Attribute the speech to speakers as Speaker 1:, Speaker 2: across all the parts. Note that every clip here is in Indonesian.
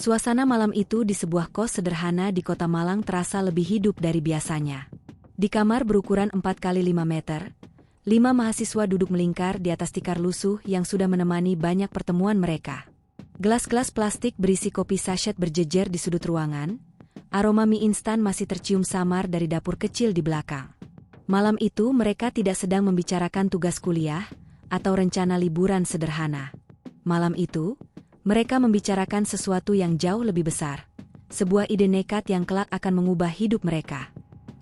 Speaker 1: Suasana malam itu di sebuah kos sederhana di kota Malang terasa lebih hidup dari biasanya. Di kamar berukuran 4x5 meter, 5 mahasiswa duduk melingkar di atas tikar lusuh yang sudah menemani banyak pertemuan mereka. Gelas-gelas plastik berisi kopi sachet berjejer di sudut ruangan, aroma mie instan masih tercium samar dari dapur kecil di belakang. Malam itu mereka tidak sedang membicarakan tugas kuliah atau rencana liburan sederhana. Malam itu, mereka membicarakan sesuatu yang jauh lebih besar, sebuah ide nekat yang kelak akan mengubah hidup mereka.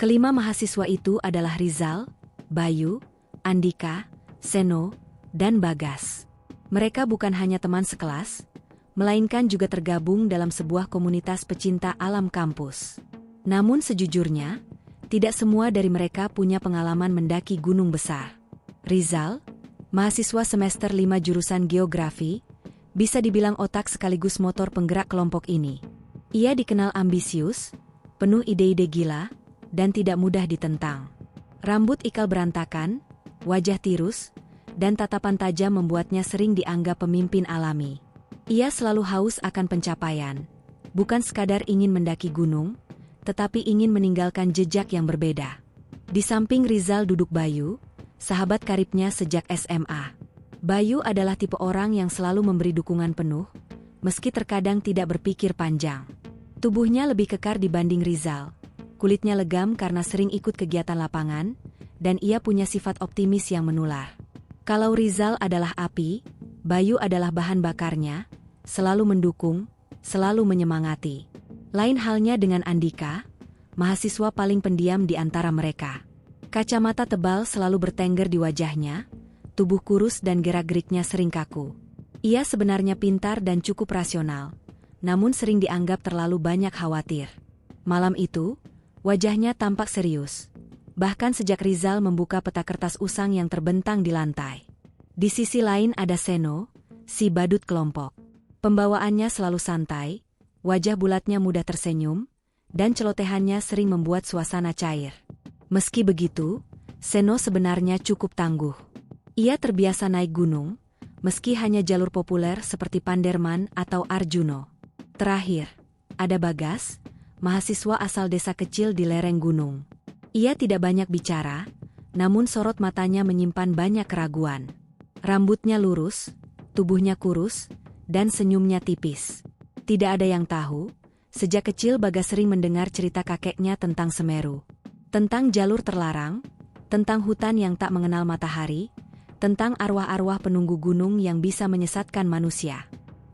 Speaker 1: Kelima mahasiswa itu adalah Rizal, Bayu, Andika, Seno, dan Bagas. Mereka bukan hanya teman sekelas, melainkan juga tergabung dalam sebuah komunitas pecinta alam kampus. Namun sejujurnya, tidak semua dari mereka punya pengalaman mendaki gunung besar. Rizal, mahasiswa semester 5 jurusan geografi, bisa dibilang otak sekaligus motor penggerak kelompok ini. Ia dikenal ambisius, penuh ide-ide gila, dan tidak mudah ditentang. Rambut ikal berantakan, wajah tirus, dan tatapan tajam membuatnya sering dianggap pemimpin alami. Ia selalu haus akan pencapaian, bukan sekadar ingin mendaki gunung, tetapi ingin meninggalkan jejak yang berbeda. Di samping Rizal duduk Bayu, sahabat karibnya sejak SMA. Bayu adalah tipe orang yang selalu memberi dukungan penuh, meski terkadang tidak berpikir panjang. Tubuhnya lebih kekar dibanding Rizal, kulitnya legam karena sering ikut kegiatan lapangan, dan ia punya sifat optimis yang menular. Kalau Rizal adalah api, Bayu adalah bahan bakarnya, selalu mendukung, selalu menyemangati. Lain halnya dengan Andika, mahasiswa paling pendiam di antara mereka. Kacamata tebal selalu bertengger di wajahnya, tubuh kurus dan gerak-geriknya sering kaku. Ia sebenarnya pintar dan cukup rasional, namun sering dianggap terlalu banyak khawatir. Malam itu, wajahnya tampak serius. Bahkan sejak Rizal membuka peta kertas usang yang terbentang di lantai. Di sisi lain ada Seno, si badut kelompok. Pembawaannya selalu santai, wajah bulatnya mudah tersenyum, dan celotehannya sering membuat suasana cair. Meski begitu, Seno sebenarnya cukup tangguh. Ia terbiasa naik gunung, meski hanya jalur populer seperti Panderman atau Arjuno. Terakhir, ada Bagas, mahasiswa asal desa kecil di lereng gunung. Ia tidak banyak bicara, namun sorot matanya menyimpan banyak keraguan. Rambutnya lurus, tubuhnya kurus, dan senyumnya tipis. Tidak ada yang tahu, sejak kecil Bagas sering mendengar cerita kakeknya tentang Semeru. Tentang jalur terlarang, tentang hutan yang tak mengenal matahari, tentang arwah-arwah penunggu gunung yang bisa menyesatkan manusia.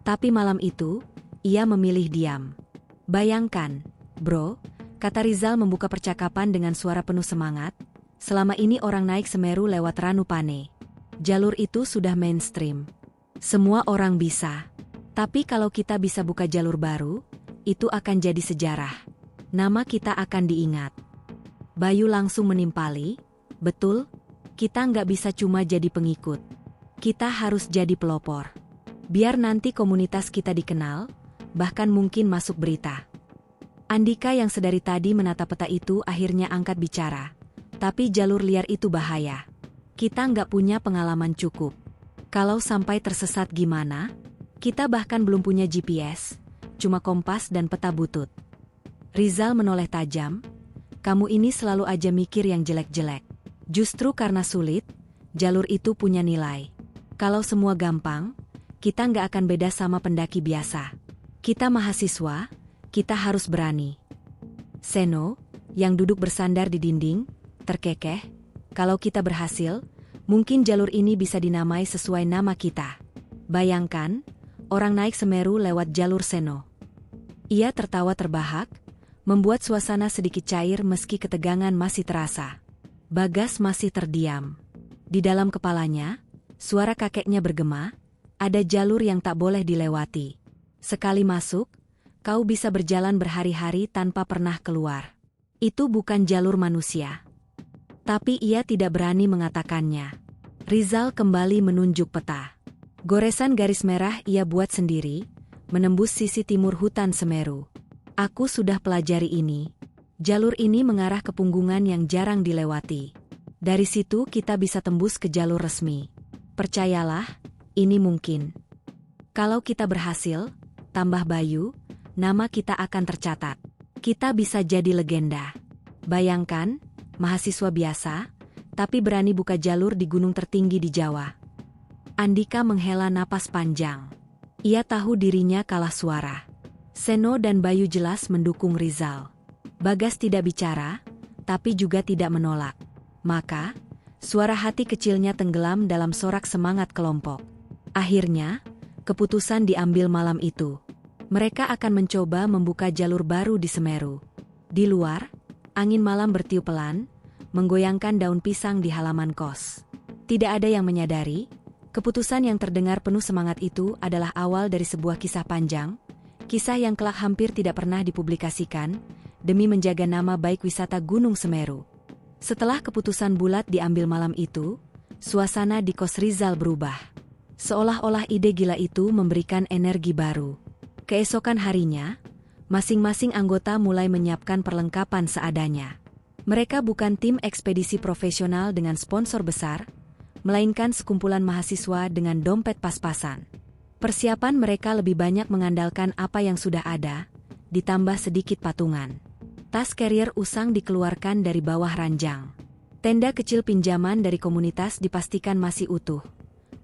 Speaker 1: Tapi malam itu, ia memilih diam. Bayangkan, bro, kata Rizal membuka percakapan dengan suara penuh semangat, selama ini orang naik Semeru lewat Ranupane. Jalur itu sudah mainstream. Semua orang bisa. Tapi kalau kita bisa buka jalur baru, itu akan jadi sejarah. Nama kita akan diingat. Bayu langsung menimpali, betul, kita nggak bisa cuma jadi pengikut. Kita harus jadi pelopor. Biar nanti komunitas kita dikenal, bahkan mungkin masuk berita. Andika yang sedari tadi menatap peta itu akhirnya angkat bicara. Tapi jalur liar itu bahaya. Kita nggak punya pengalaman cukup. Kalau sampai tersesat gimana? Kita bahkan belum punya GPS, cuma kompas dan peta butut. Rizal menoleh tajam. Kamu ini selalu aja mikir yang jelek-jelek. Justru karena sulit, jalur itu punya nilai. Kalau semua gampang, kita nggak akan beda sama pendaki biasa. Kita mahasiswa, kita harus berani. Seno, yang duduk bersandar di dinding, terkekeh, kalau kita berhasil, mungkin jalur ini bisa dinamai sesuai nama kita. Bayangkan, orang naik Semeru lewat jalur Seno. Ia tertawa terbahak, membuat suasana sedikit cair meski ketegangan masih terasa. Bagas masih terdiam. Di dalam kepalanya, suara kakeknya bergema, ada jalur yang tak boleh dilewati. Sekali masuk, kau bisa berjalan berhari-hari tanpa pernah keluar. Itu bukan jalur manusia. Tapi ia tidak berani mengatakannya. Rizal kembali menunjuk peta. Goresan garis merah ia buat sendiri, menembus sisi timur hutan Semeru. Aku sudah pelajari ini. Jalur ini mengarah ke punggungan yang jarang dilewati. Dari situ kita bisa tembus ke jalur resmi. Percayalah, ini mungkin. Kalau kita berhasil, tambah Bayu, nama kita akan tercatat. Kita bisa jadi legenda. Bayangkan, mahasiswa biasa, tapi berani buka jalur di gunung tertinggi di Jawa. Andika menghela napas panjang. Ia tahu dirinya kalah suara. Seno dan Bayu jelas mendukung Rizal. Bagas tidak bicara, tapi juga tidak menolak. Maka, suara hati kecilnya tenggelam dalam sorak semangat kelompok. Akhirnya, keputusan diambil malam itu. Mereka akan mencoba membuka jalur baru di Semeru. Di luar, angin malam bertiup pelan, menggoyangkan daun pisang di halaman kos. Tidak ada yang menyadari, keputusan yang terdengar penuh semangat itu adalah awal dari sebuah kisah panjang, kisah yang kelak hampir tidak pernah dipublikasikan, demi menjaga nama baik wisata Gunung Semeru. Setelah keputusan bulat diambil malam itu, suasana di kos Rizal berubah. Seolah-olah ide gila itu memberikan energi baru. Keesokan harinya, masing-masing anggota mulai menyiapkan perlengkapan seadanya. Mereka bukan tim ekspedisi profesional dengan sponsor besar, melainkan sekumpulan mahasiswa dengan dompet pas-pasan. Persiapan mereka lebih banyak mengandalkan apa yang sudah ada, ditambah sedikit patungan. Tas carrier usang dikeluarkan dari bawah ranjang. Tenda kecil pinjaman dari komunitas dipastikan masih utuh,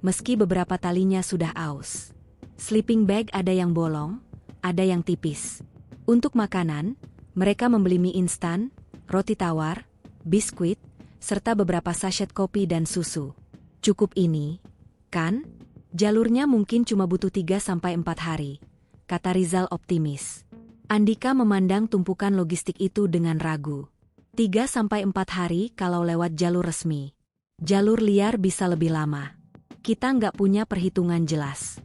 Speaker 1: meski beberapa talinya sudah aus. Sleeping bag ada yang bolong, ada yang tipis. Untuk makanan, mereka membeli mie instan, roti tawar, biskuit, serta beberapa sachet kopi dan susu. Cukup ini, kan? Jalurnya mungkin cuma butuh 3-4 hari, kata Rizal optimis. Andika memandang tumpukan logistik itu dengan ragu. 3-4 hari kalau lewat jalur resmi. Jalur liar bisa lebih lama. Kita nggak punya perhitungan jelas.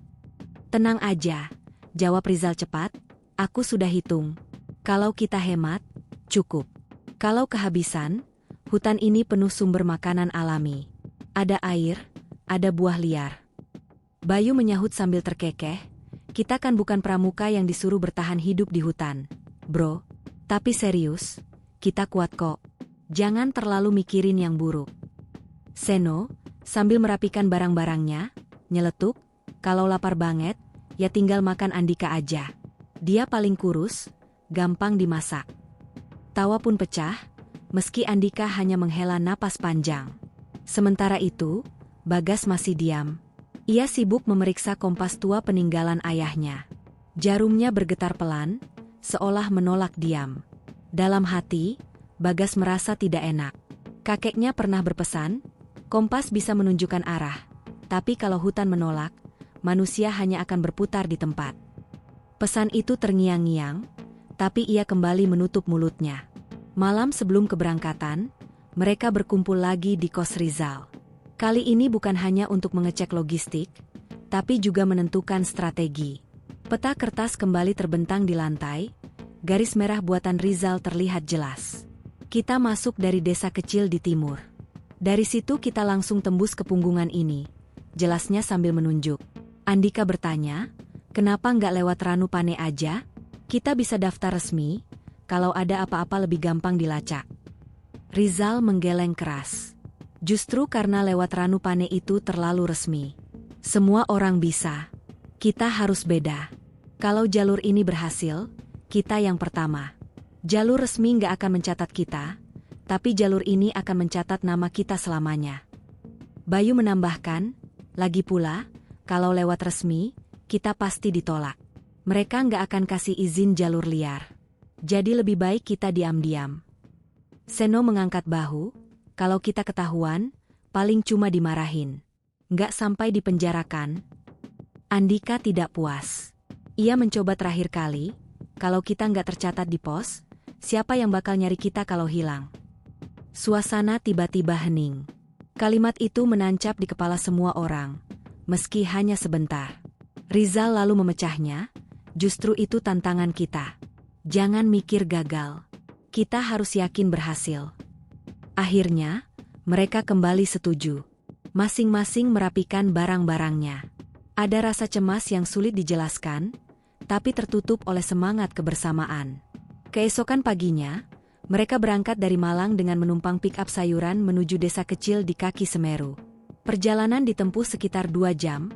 Speaker 1: Tenang aja, jawab Rizal cepat, aku sudah hitung. Kalau kita hemat, cukup. Kalau kehabisan, hutan ini penuh sumber makanan alami. Ada air, ada buah liar. Bayu menyahut sambil terkekeh, kita kan bukan pramuka yang disuruh bertahan hidup di hutan, bro. Tapi serius, kita kuat kok. Jangan terlalu mikirin yang buruk. Seno, sambil merapikan barang-barangnya, nyeletuk, kalau lapar banget, ya tinggal makan Andika aja. Dia paling kurus, gampang dimasak. Tawa pun pecah, meski Andika hanya menghela napas panjang. Sementara itu, Bagas masih diam. Ia sibuk memeriksa kompas tua peninggalan ayahnya. Jarumnya bergetar pelan, seolah menolak diam. Dalam hati, Bagas merasa tidak enak. Kakeknya pernah berpesan, kompas bisa menunjukkan arah, tapi kalau hutan menolak, manusia hanya akan berputar di tempat. Pesan itu terngiang-ngiang, tapi ia kembali menutup mulutnya. Malam sebelum keberangkatan, mereka berkumpul lagi di kos Rizal. Kali ini bukan hanya untuk mengecek logistik, tapi juga menentukan strategi. Peta kertas kembali terbentang di lantai, garis merah buatan Rizal terlihat jelas. Kita masuk dari desa kecil di timur. Dari situ kita langsung tembus ke punggungan ini, jelasnya sambil menunjuk. Andika bertanya, kenapa nggak lewat Ranupane aja? Kita bisa daftar resmi, kalau ada apa-apa lebih gampang dilacak. Rizal menggeleng keras. Justru karena lewat Ranupane itu terlalu resmi. Semua orang bisa. Kita harus beda. Kalau jalur ini berhasil, kita yang pertama. Jalur resmi nggak akan mencatat kita, tapi jalur ini akan mencatat nama kita selamanya. Bayu menambahkan, lagi pula, kalau lewat resmi, kita pasti ditolak. Mereka nggak akan kasih izin jalur liar. Jadi lebih baik kita diam-diam. Seno mengangkat bahu. Kalau kita ketahuan, paling cuma dimarahin. Nggak sampai dipenjarakan. Andika tidak puas. Ia mencoba terakhir kali, kalau kita nggak tercatat di pos, siapa yang bakal nyari kita kalau hilang? Suasana tiba-tiba hening. Kalimat itu menancap di kepala semua orang, meski hanya sebentar. Rizal lalu memecahnya, justru itu tantangan kita. Jangan mikir gagal. Kita harus yakin berhasil. Akhirnya, mereka kembali setuju. Masing-masing merapikan barang-barangnya. Ada rasa cemas yang sulit dijelaskan, tapi tertutup oleh semangat kebersamaan. Keesokan paginya, mereka berangkat dari Malang dengan menumpang pick-up sayuran menuju desa kecil di kaki Semeru. Perjalanan ditempuh sekitar 2 jam,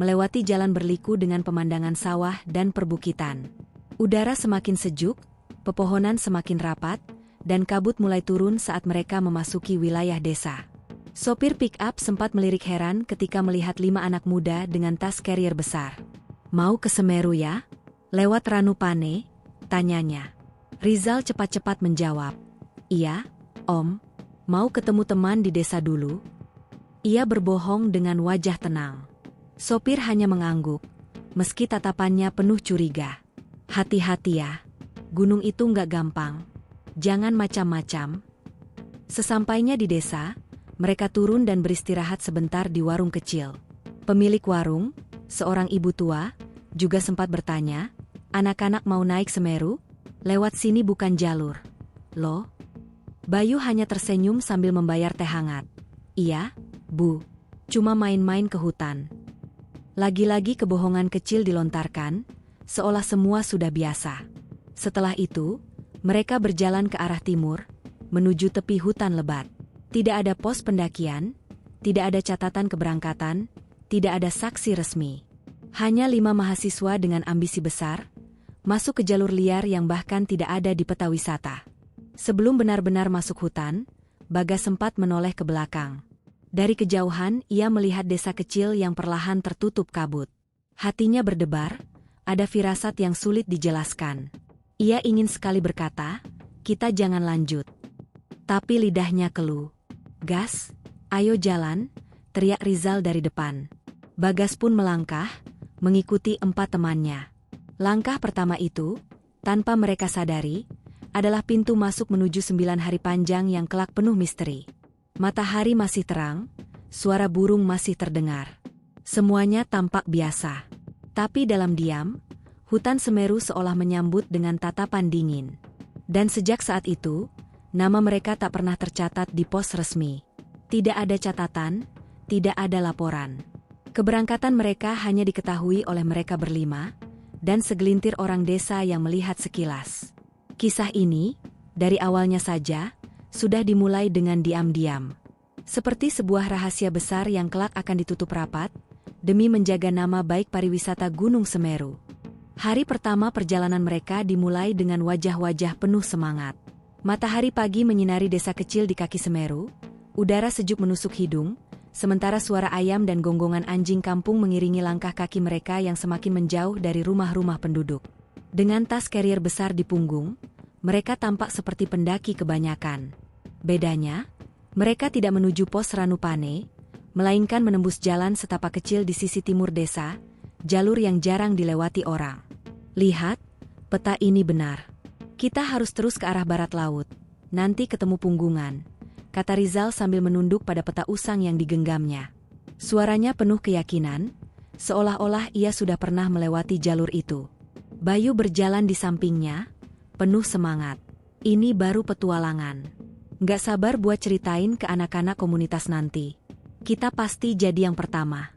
Speaker 1: melewati jalan berliku dengan pemandangan sawah dan perbukitan. Udara semakin sejuk, pepohonan semakin rapat, dan kabut mulai turun saat mereka memasuki wilayah desa. Sopir pick-up sempat melirik heran ketika melihat 5 anak muda dengan tas carrier besar. "Mau ke Semeru ya? Lewat Ranupane?" tanyanya. Rizal cepat-cepat menjawab, "Iya, Om. Mau ketemu teman di desa dulu." Ia berbohong dengan wajah tenang. Sopir hanya mengangguk, meski tatapannya penuh curiga. "Hati-hati ya. Gunung itu nggak gampang. Jangan macam-macam." Sesampainya di desa, mereka turun dan beristirahat sebentar di warung kecil. Pemilik warung, seorang ibu tua, juga sempat bertanya, "Anak-anak mau naik Semeru? Lewat sini bukan jalur." "Loh?" Bayu hanya tersenyum sambil membayar teh hangat. "Iya, Bu. Cuma main-main ke hutan." Lagi-lagi kebohongan kecil dilontarkan, seolah semua sudah biasa. Setelah itu, mereka berjalan ke arah timur, menuju tepi hutan lebat. Tidak ada pos pendakian, tidak ada catatan keberangkatan, tidak ada saksi resmi. Hanya 5 mahasiswa dengan ambisi besar, masuk ke jalur liar yang bahkan tidak ada di peta wisata. Sebelum benar-benar masuk hutan, Bagas sempat menoleh ke belakang. Dari kejauhan, ia melihat desa kecil yang perlahan tertutup kabut. Hatinya berdebar, ada firasat yang sulit dijelaskan. Ia ingin sekali berkata, "Kita jangan lanjut." Tapi lidahnya keluh. "Gas, ayo jalan," teriak Rizal dari depan. Bagas pun melangkah, mengikuti 4 temannya. Langkah pertama itu, tanpa mereka sadari, adalah pintu masuk menuju 9 hari panjang yang kelak penuh misteri. Matahari masih terang, suara burung masih terdengar. Semuanya tampak biasa. Tapi dalam diam, hutan Semeru seolah menyambut dengan tatapan dingin. Dan sejak saat itu, nama mereka tak pernah tercatat di pos resmi. Tidak ada catatan, tidak ada laporan. Keberangkatan mereka hanya diketahui oleh mereka berlima, dan segelintir orang desa yang melihat sekilas. Kisah ini, dari awalnya saja, sudah dimulai dengan diam-diam. Seperti sebuah rahasia besar yang kelak akan ditutup rapat, demi menjaga nama baik pariwisata Gunung Semeru. Hari pertama perjalanan mereka dimulai dengan wajah-wajah penuh semangat. Matahari pagi menyinari desa kecil di kaki Semeru, udara sejuk menusuk hidung, sementara suara ayam dan gonggongan anjing kampung mengiringi langkah kaki mereka yang semakin menjauh dari rumah-rumah penduduk. Dengan tas carrier besar di punggung, mereka tampak seperti pendaki kebanyakan. Bedanya, mereka tidak menuju pos Ranupane, melainkan menembus jalan setapak kecil di sisi timur desa, jalur yang jarang dilewati orang. "Lihat, peta ini benar. Kita harus terus ke arah barat laut, nanti ketemu Punggungan," kata Rizal sambil menunduk pada peta usang yang digenggamnya. Suaranya penuh keyakinan, seolah-olah ia sudah pernah melewati jalur itu. Bayu berjalan di sampingnya, penuh semangat. Ini baru petualangan. Nggak sabar buat ceritain ke anak-anak komunitas nanti. Kita pasti jadi yang pertama.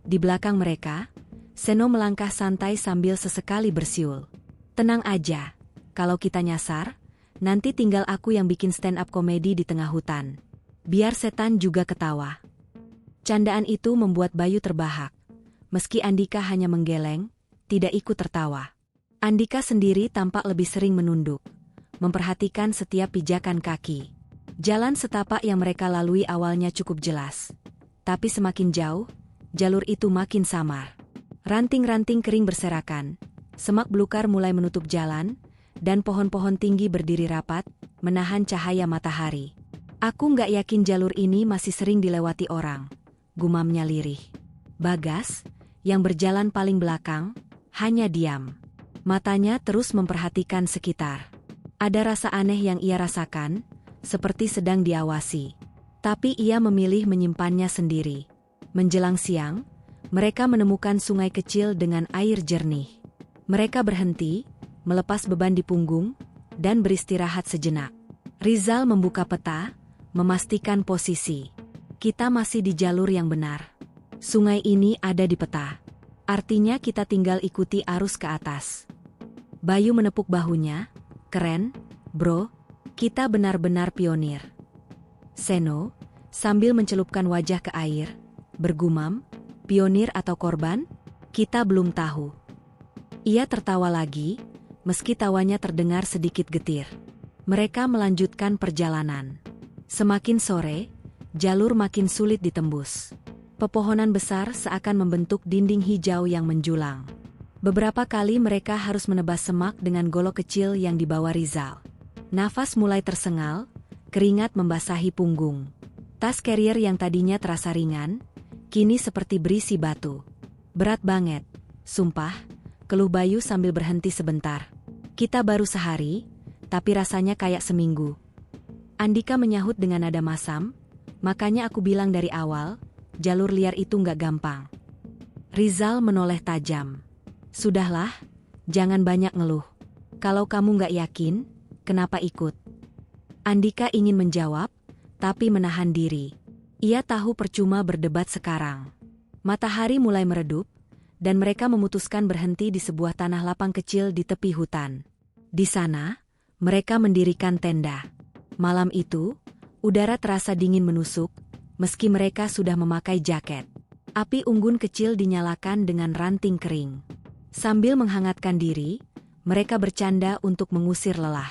Speaker 1: Di belakang mereka, Seno melangkah santai sambil sesekali bersiul. "Tenang aja, kalau kita nyasar, nanti tinggal aku yang bikin stand-up komedi di tengah hutan. Biar setan juga ketawa." Candaan itu membuat Bayu terbahak. Meski Andika hanya menggeleng, tidak ikut tertawa. Andika sendiri tampak lebih sering menunduk, memperhatikan setiap pijakan kaki. Jalan setapak yang mereka lalui awalnya cukup jelas. Tapi semakin jauh, jalur itu makin samar. Ranting-ranting kering berserakan, semak belukar mulai menutup jalan, dan pohon-pohon tinggi berdiri rapat, menahan cahaya matahari. "Aku nggak yakin jalur ini masih sering dilewati orang," gumamnya lirih. Bagas, yang berjalan paling belakang, hanya diam. Matanya terus memperhatikan sekitar. Ada rasa aneh yang ia rasakan, seperti sedang diawasi. Tapi ia memilih menyimpannya sendiri. Menjelang siang, mereka menemukan sungai kecil dengan air jernih. Mereka berhenti, melepas beban di punggung, dan beristirahat sejenak. Rizal membuka peta, memastikan posisi. "Kita masih di jalur yang benar. Sungai ini ada di peta. Artinya kita tinggal ikuti arus ke atas." Bayu menepuk bahunya. "Keren, bro. Kita benar-benar pionir." Seno, sambil mencelupkan wajah ke air, bergumam, "Pionir atau korban? Kita belum tahu." Ia tertawa lagi, meski tawanya terdengar sedikit getir. Mereka melanjutkan perjalanan. Semakin sore, jalur makin sulit ditembus. Pepohonan besar seakan membentuk dinding hijau yang menjulang. Beberapa kali mereka harus menebas semak dengan golok kecil yang dibawa Rizal. Nafas mulai tersengal, keringat membasahi punggung. Tas carrier yang tadinya terasa ringan, kini seperti berisi batu. Berat banget, sumpah, keluh Bayu sambil berhenti sebentar. Kita baru sehari, tapi rasanya kayak seminggu. Andika menyahut dengan nada masam, makanya aku bilang dari awal, jalur liar itu nggak gampang. Rizal menoleh tajam. Sudahlah, jangan banyak ngeluh. Kalau kamu nggak yakin, kenapa ikut? Andika ingin menjawab, tapi menahan diri. Ia tahu percuma berdebat sekarang. Matahari mulai meredup, dan mereka memutuskan berhenti di sebuah tanah lapang kecil di tepi hutan. Di sana, mereka mendirikan tenda. Malam itu, udara terasa dingin menusuk, meski mereka sudah memakai jaket. Api unggun kecil dinyalakan dengan ranting kering. Sambil menghangatkan diri, mereka bercanda untuk mengusir lelah.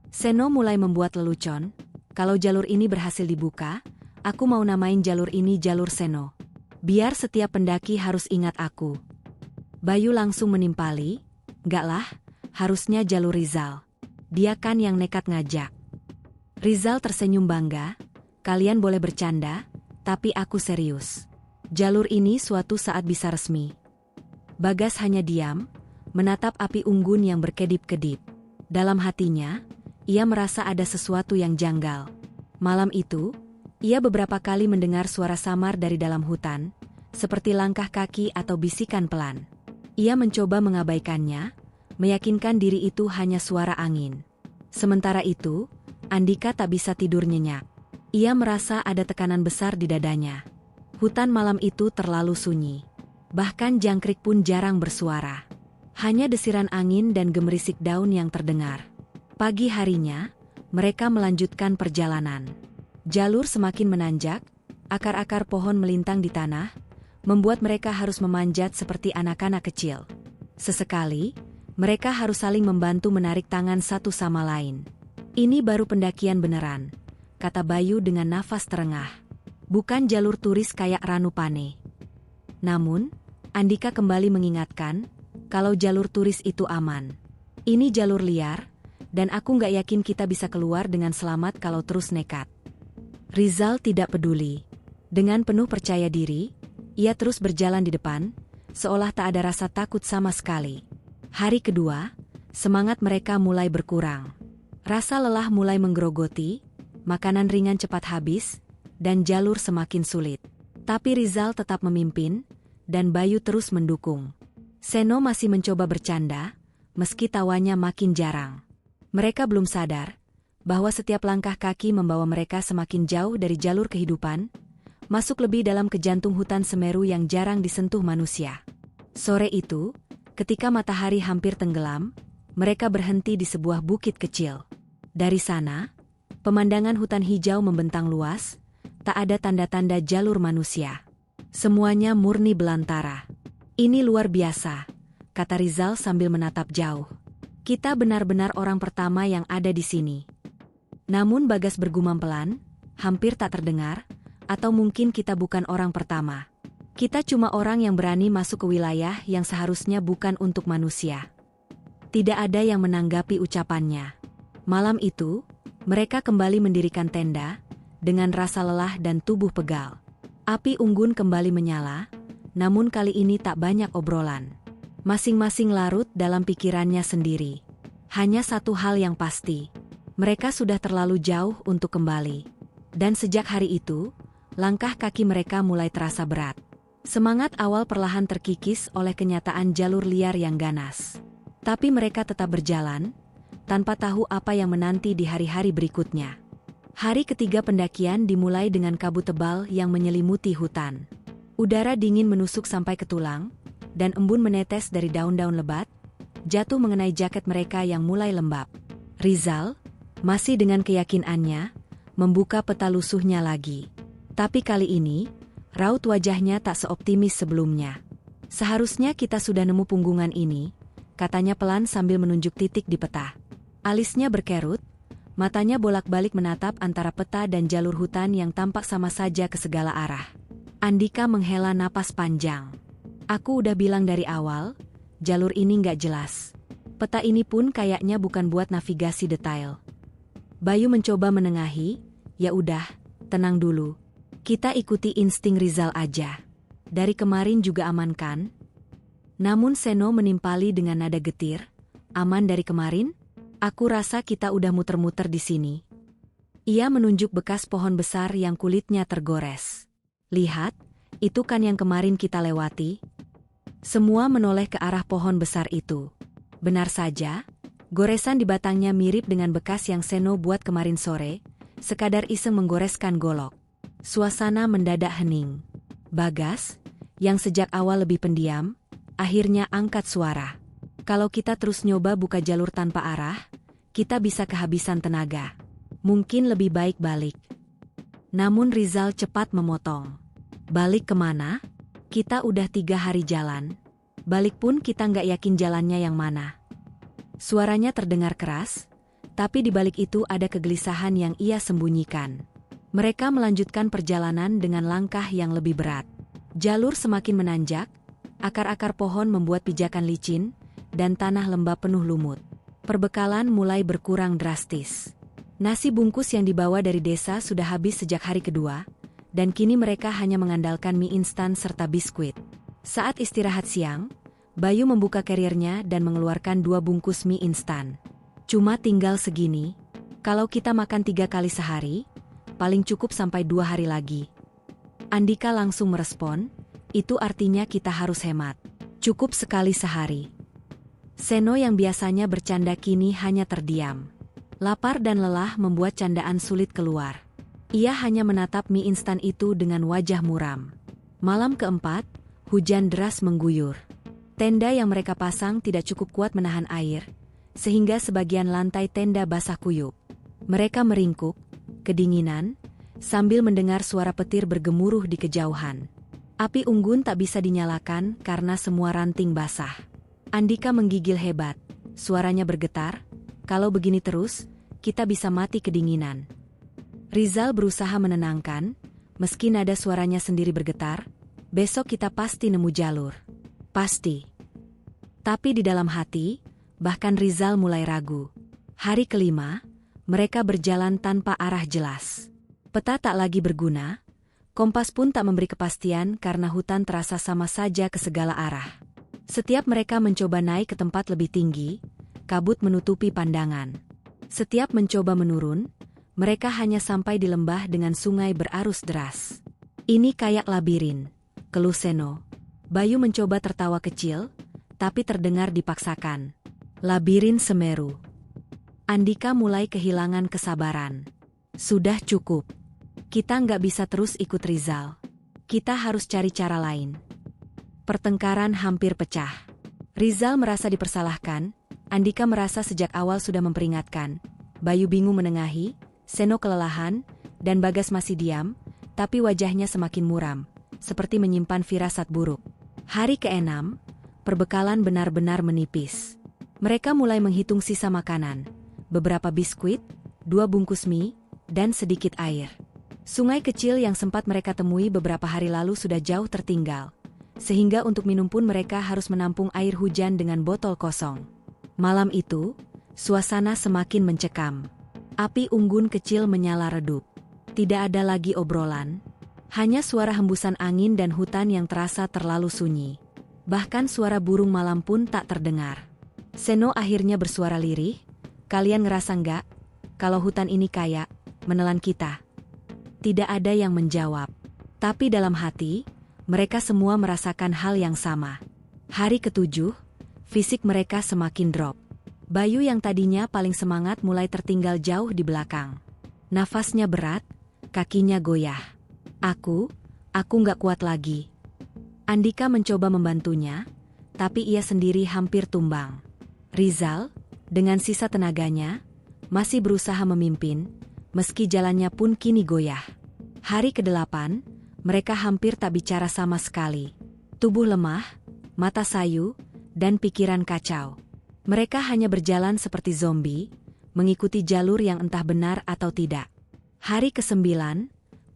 Speaker 1: Seno mulai membuat lelucon. Kalau jalur ini berhasil dibuka, aku mau namain jalur ini jalur Seno. Biar setiap pendaki harus ingat aku. Bayu langsung menimpali, "Nggak lah, harusnya jalur Rizal. Dia kan yang nekat ngajak." Rizal tersenyum bangga, "Kalian boleh bercanda, tapi aku serius. Jalur ini suatu saat bisa resmi." Bagas hanya diam, menatap api unggun yang berkedip-kedip. Dalam hatinya, ia merasa ada sesuatu yang janggal. Malam itu, ia beberapa kali mendengar suara samar dari dalam hutan, seperti langkah kaki atau bisikan pelan. Ia mencoba mengabaikannya, meyakinkan diri itu hanya suara angin. Sementara itu, Andika tak bisa tidur nyenyak. Ia merasa ada tekanan besar di dadanya. Hutan malam itu terlalu sunyi. Bahkan jangkrik pun jarang bersuara. Hanya desiran angin dan gemerisik daun yang terdengar. Pagi harinya, mereka melanjutkan perjalanan. Jalur semakin menanjak, akar-akar pohon melintang di tanah, membuat mereka harus memanjat seperti anak-anak kecil. Sesekali, mereka harus saling membantu menarik tangan satu sama lain. "Ini baru pendakian beneran," kata Bayu dengan nafas terengah. "Bukan jalur turis kayak Ranupane." Namun, Andika kembali mengingatkan, kalau jalur turis itu aman. Ini jalur liar, dan aku nggak yakin kita bisa keluar dengan selamat kalau terus nekat. Rizal tidak peduli. Dengan penuh percaya diri, ia terus berjalan di depan, seolah tak ada rasa takut sama sekali. Hari kedua, semangat mereka mulai berkurang. Rasa lelah mulai menggerogoti, makanan ringan cepat habis, dan jalur semakin sulit. Tapi Rizal tetap memimpin, dan Bayu terus mendukung. Seno masih mencoba bercanda, meski tawanya makin jarang. Mereka belum sadar bahwa setiap langkah kaki membawa mereka semakin jauh dari jalur kehidupan, masuk lebih dalam ke jantung hutan Semeru yang jarang disentuh manusia. Sore itu, ketika matahari hampir tenggelam, mereka berhenti di sebuah bukit kecil. Dari sana, pemandangan hutan hijau membentang luas, tak ada tanda-tanda jalur manusia. Semuanya murni belantara. "Ini luar biasa," kata Rizal sambil menatap jauh. "Kita benar-benar orang pertama yang ada di sini." Namun Bagas bergumam pelan, hampir tak terdengar, "Atau mungkin kita bukan orang pertama. Kita cuma orang yang berani masuk ke wilayah yang seharusnya bukan untuk manusia." Tidak ada yang menanggapi ucapannya. Malam itu, mereka kembali mendirikan tenda, dengan rasa lelah dan tubuh pegal. Api unggun kembali menyala, namun kali ini tak banyak obrolan. Masing-masing larut dalam pikirannya sendiri. Hanya satu hal yang pasti, mereka sudah terlalu jauh untuk kembali. Dan sejak hari itu, langkah kaki mereka mulai terasa berat. Semangat awal perlahan terkikis oleh kenyataan jalur liar yang ganas. Tapi mereka tetap berjalan, tanpa tahu apa yang menanti di hari-hari berikutnya. Hari ketiga pendakian dimulai dengan kabut tebal yang menyelimuti hutan. Udara dingin menusuk sampai ke tulang, dan embun menetes dari daun-daun lebat, jatuh mengenai jaket mereka yang mulai lembab. Rizal, masih dengan keyakinannya, membuka peta lusuhnya lagi. Tapi kali ini, raut wajahnya tak seoptimis sebelumnya. "Seharusnya kita sudah nemu punggungan ini," katanya pelan sambil menunjuk titik di peta. Alisnya berkerut, matanya bolak-balik menatap antara peta dan jalur hutan yang tampak sama saja ke segala arah. Andika menghela napas panjang. Aku udah bilang dari awal, jalur ini nggak jelas. Peta ini pun kayaknya bukan buat navigasi detail. Bayu mencoba menengahi, ya udah, tenang dulu. Kita ikuti insting Rizal aja. Dari kemarin juga aman kan? Namun Seno menimpali dengan nada getir, aman dari kemarin? Aku rasa kita udah muter-muter di sini. Ia menunjuk bekas pohon besar yang kulitnya tergores. Lihat, itu kan yang kemarin kita lewati. Semua menoleh ke arah pohon besar itu. Benar saja, goresan di batangnya mirip dengan bekas yang Seno buat kemarin sore, sekadar iseng menggoreskan golok. Suasana mendadak hening. Bagas, yang sejak awal lebih pendiam, akhirnya angkat suara. Kalau kita terus nyoba buka jalur tanpa arah, kita bisa kehabisan tenaga. Mungkin lebih baik balik. Namun Rizal cepat memotong. Balik kemana? Kita udah 3 hari jalan. Balik pun kita nggak yakin jalannya yang mana. Suaranya terdengar keras, tapi di balik itu ada kegelisahan yang ia sembunyikan. Mereka melanjutkan perjalanan dengan langkah yang lebih berat. Jalur semakin menanjak, akar-akar pohon membuat pijakan licin, dan tanah lembab penuh lumut. Perbekalan mulai berkurang drastis. Nasi bungkus yang dibawa dari desa sudah habis sejak hari kedua, dan kini mereka hanya mengandalkan mie instan serta biskuit. Saat istirahat siang, Bayu membuka carrier-nya dan mengeluarkan 2 bungkus mie instan. Cuma tinggal segini, kalau kita makan 3 kali sehari, paling cukup sampai 2 hari lagi. Andika langsung merespon, itu artinya kita harus hemat. Cukup sekali sehari. Seno yang biasanya bercanda kini hanya terdiam. Lapar dan lelah membuat candaan sulit keluar. Ia hanya menatap mie instan itu dengan wajah muram. Malam keempat, hujan deras mengguyur. Tenda yang mereka pasang tidak cukup kuat menahan air, sehingga sebagian lantai tenda basah kuyup. Mereka meringkuk, kedinginan, sambil mendengar suara petir bergemuruh di kejauhan. Api unggun tak bisa dinyalakan karena semua ranting basah. Andika menggigil hebat, suaranya bergetar, kalau begini terus, kita bisa mati kedinginan. Rizal berusaha menenangkan, meski nada suaranya sendiri bergetar, besok kita pasti nemu jalur. Pasti. Tapi di dalam hati, bahkan Rizal mulai ragu. Hari kelima, mereka berjalan tanpa arah jelas. Peta tak lagi berguna, kompas pun tak memberi kepastian karena hutan terasa sama saja ke segala arah. Setiap mereka mencoba naik ke tempat lebih tinggi, kabut menutupi pandangan. Setiap mencoba menurun, mereka hanya sampai di lembah dengan sungai berarus deras. Ini kayak labirin, keluh Seno. Bayu mencoba tertawa kecil, tapi terdengar dipaksakan. Labirin Semeru. Andika mulai kehilangan kesabaran. Sudah cukup. Kita nggak bisa terus ikut Rizal. Kita harus cari cara lain. Pertengkaran hampir pecah. Rizal merasa dipersalahkan, Andika merasa sejak awal sudah memperingatkan. Bayu bingung menengahi, Seno kelelahan, dan Bagas masih diam, tapi wajahnya semakin muram, seperti menyimpan firasat buruk. Hari ke-6, perbekalan benar-benar menipis. Mereka mulai menghitung sisa makanan. Beberapa biskuit, 2 bungkus mie, dan sedikit air. Sungai kecil yang sempat mereka temui beberapa hari lalu sudah jauh tertinggal, sehingga untuk minum pun mereka harus menampung air hujan dengan botol kosong. Malam itu, suasana semakin mencekam. Api unggun kecil menyala redup. Tidak ada lagi obrolan, hanya suara hembusan angin dan hutan yang terasa terlalu sunyi. Bahkan suara burung malam pun tak terdengar. Seno akhirnya bersuara lirih, "Kalian ngerasa nggak, kalau hutan ini kayak menelan kita?" Tidak ada yang menjawab. Tapi dalam hati, mereka semua merasakan hal yang sama. Hari ke-7, fisik mereka semakin drop. Bayu yang tadinya paling semangat mulai tertinggal jauh di belakang. Nafasnya berat, kakinya goyah. Aku nggak kuat lagi." Andika mencoba membantunya, tapi ia sendiri hampir tumbang. Rizal, dengan sisa tenaganya, masih berusaha memimpin, meski jalannya pun kini goyah. Hari ke-8, mereka hampir tak bicara sama sekali. Tubuh lemah, mata sayu, dan pikiran kacau. Mereka hanya berjalan seperti zombie, mengikuti jalur yang entah benar atau tidak. Hari ke-9,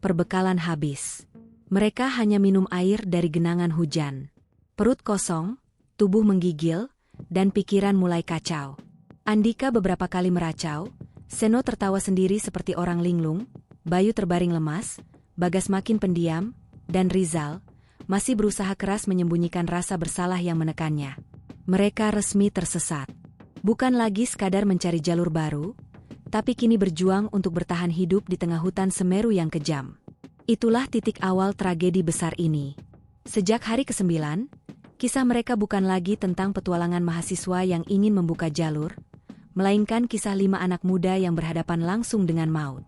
Speaker 1: perbekalan habis. Mereka hanya minum air dari genangan hujan. Perut kosong, tubuh menggigil, dan pikiran mulai kacau. Andika beberapa kali meracau, Seno tertawa sendiri seperti orang linglung, Bayu terbaring lemas, Bagas makin pendiam, dan Rizal masih berusaha keras menyembunyikan rasa bersalah yang menekannya. Mereka resmi tersesat. Bukan lagi sekadar mencari jalur baru, tapi kini berjuang untuk bertahan hidup di tengah hutan Semeru yang kejam. Itulah titik awal tragedi besar ini. Sejak hari ke-9, kisah mereka bukan lagi tentang petualangan mahasiswa yang ingin membuka jalur, melainkan kisah 5 anak muda yang berhadapan langsung dengan maut.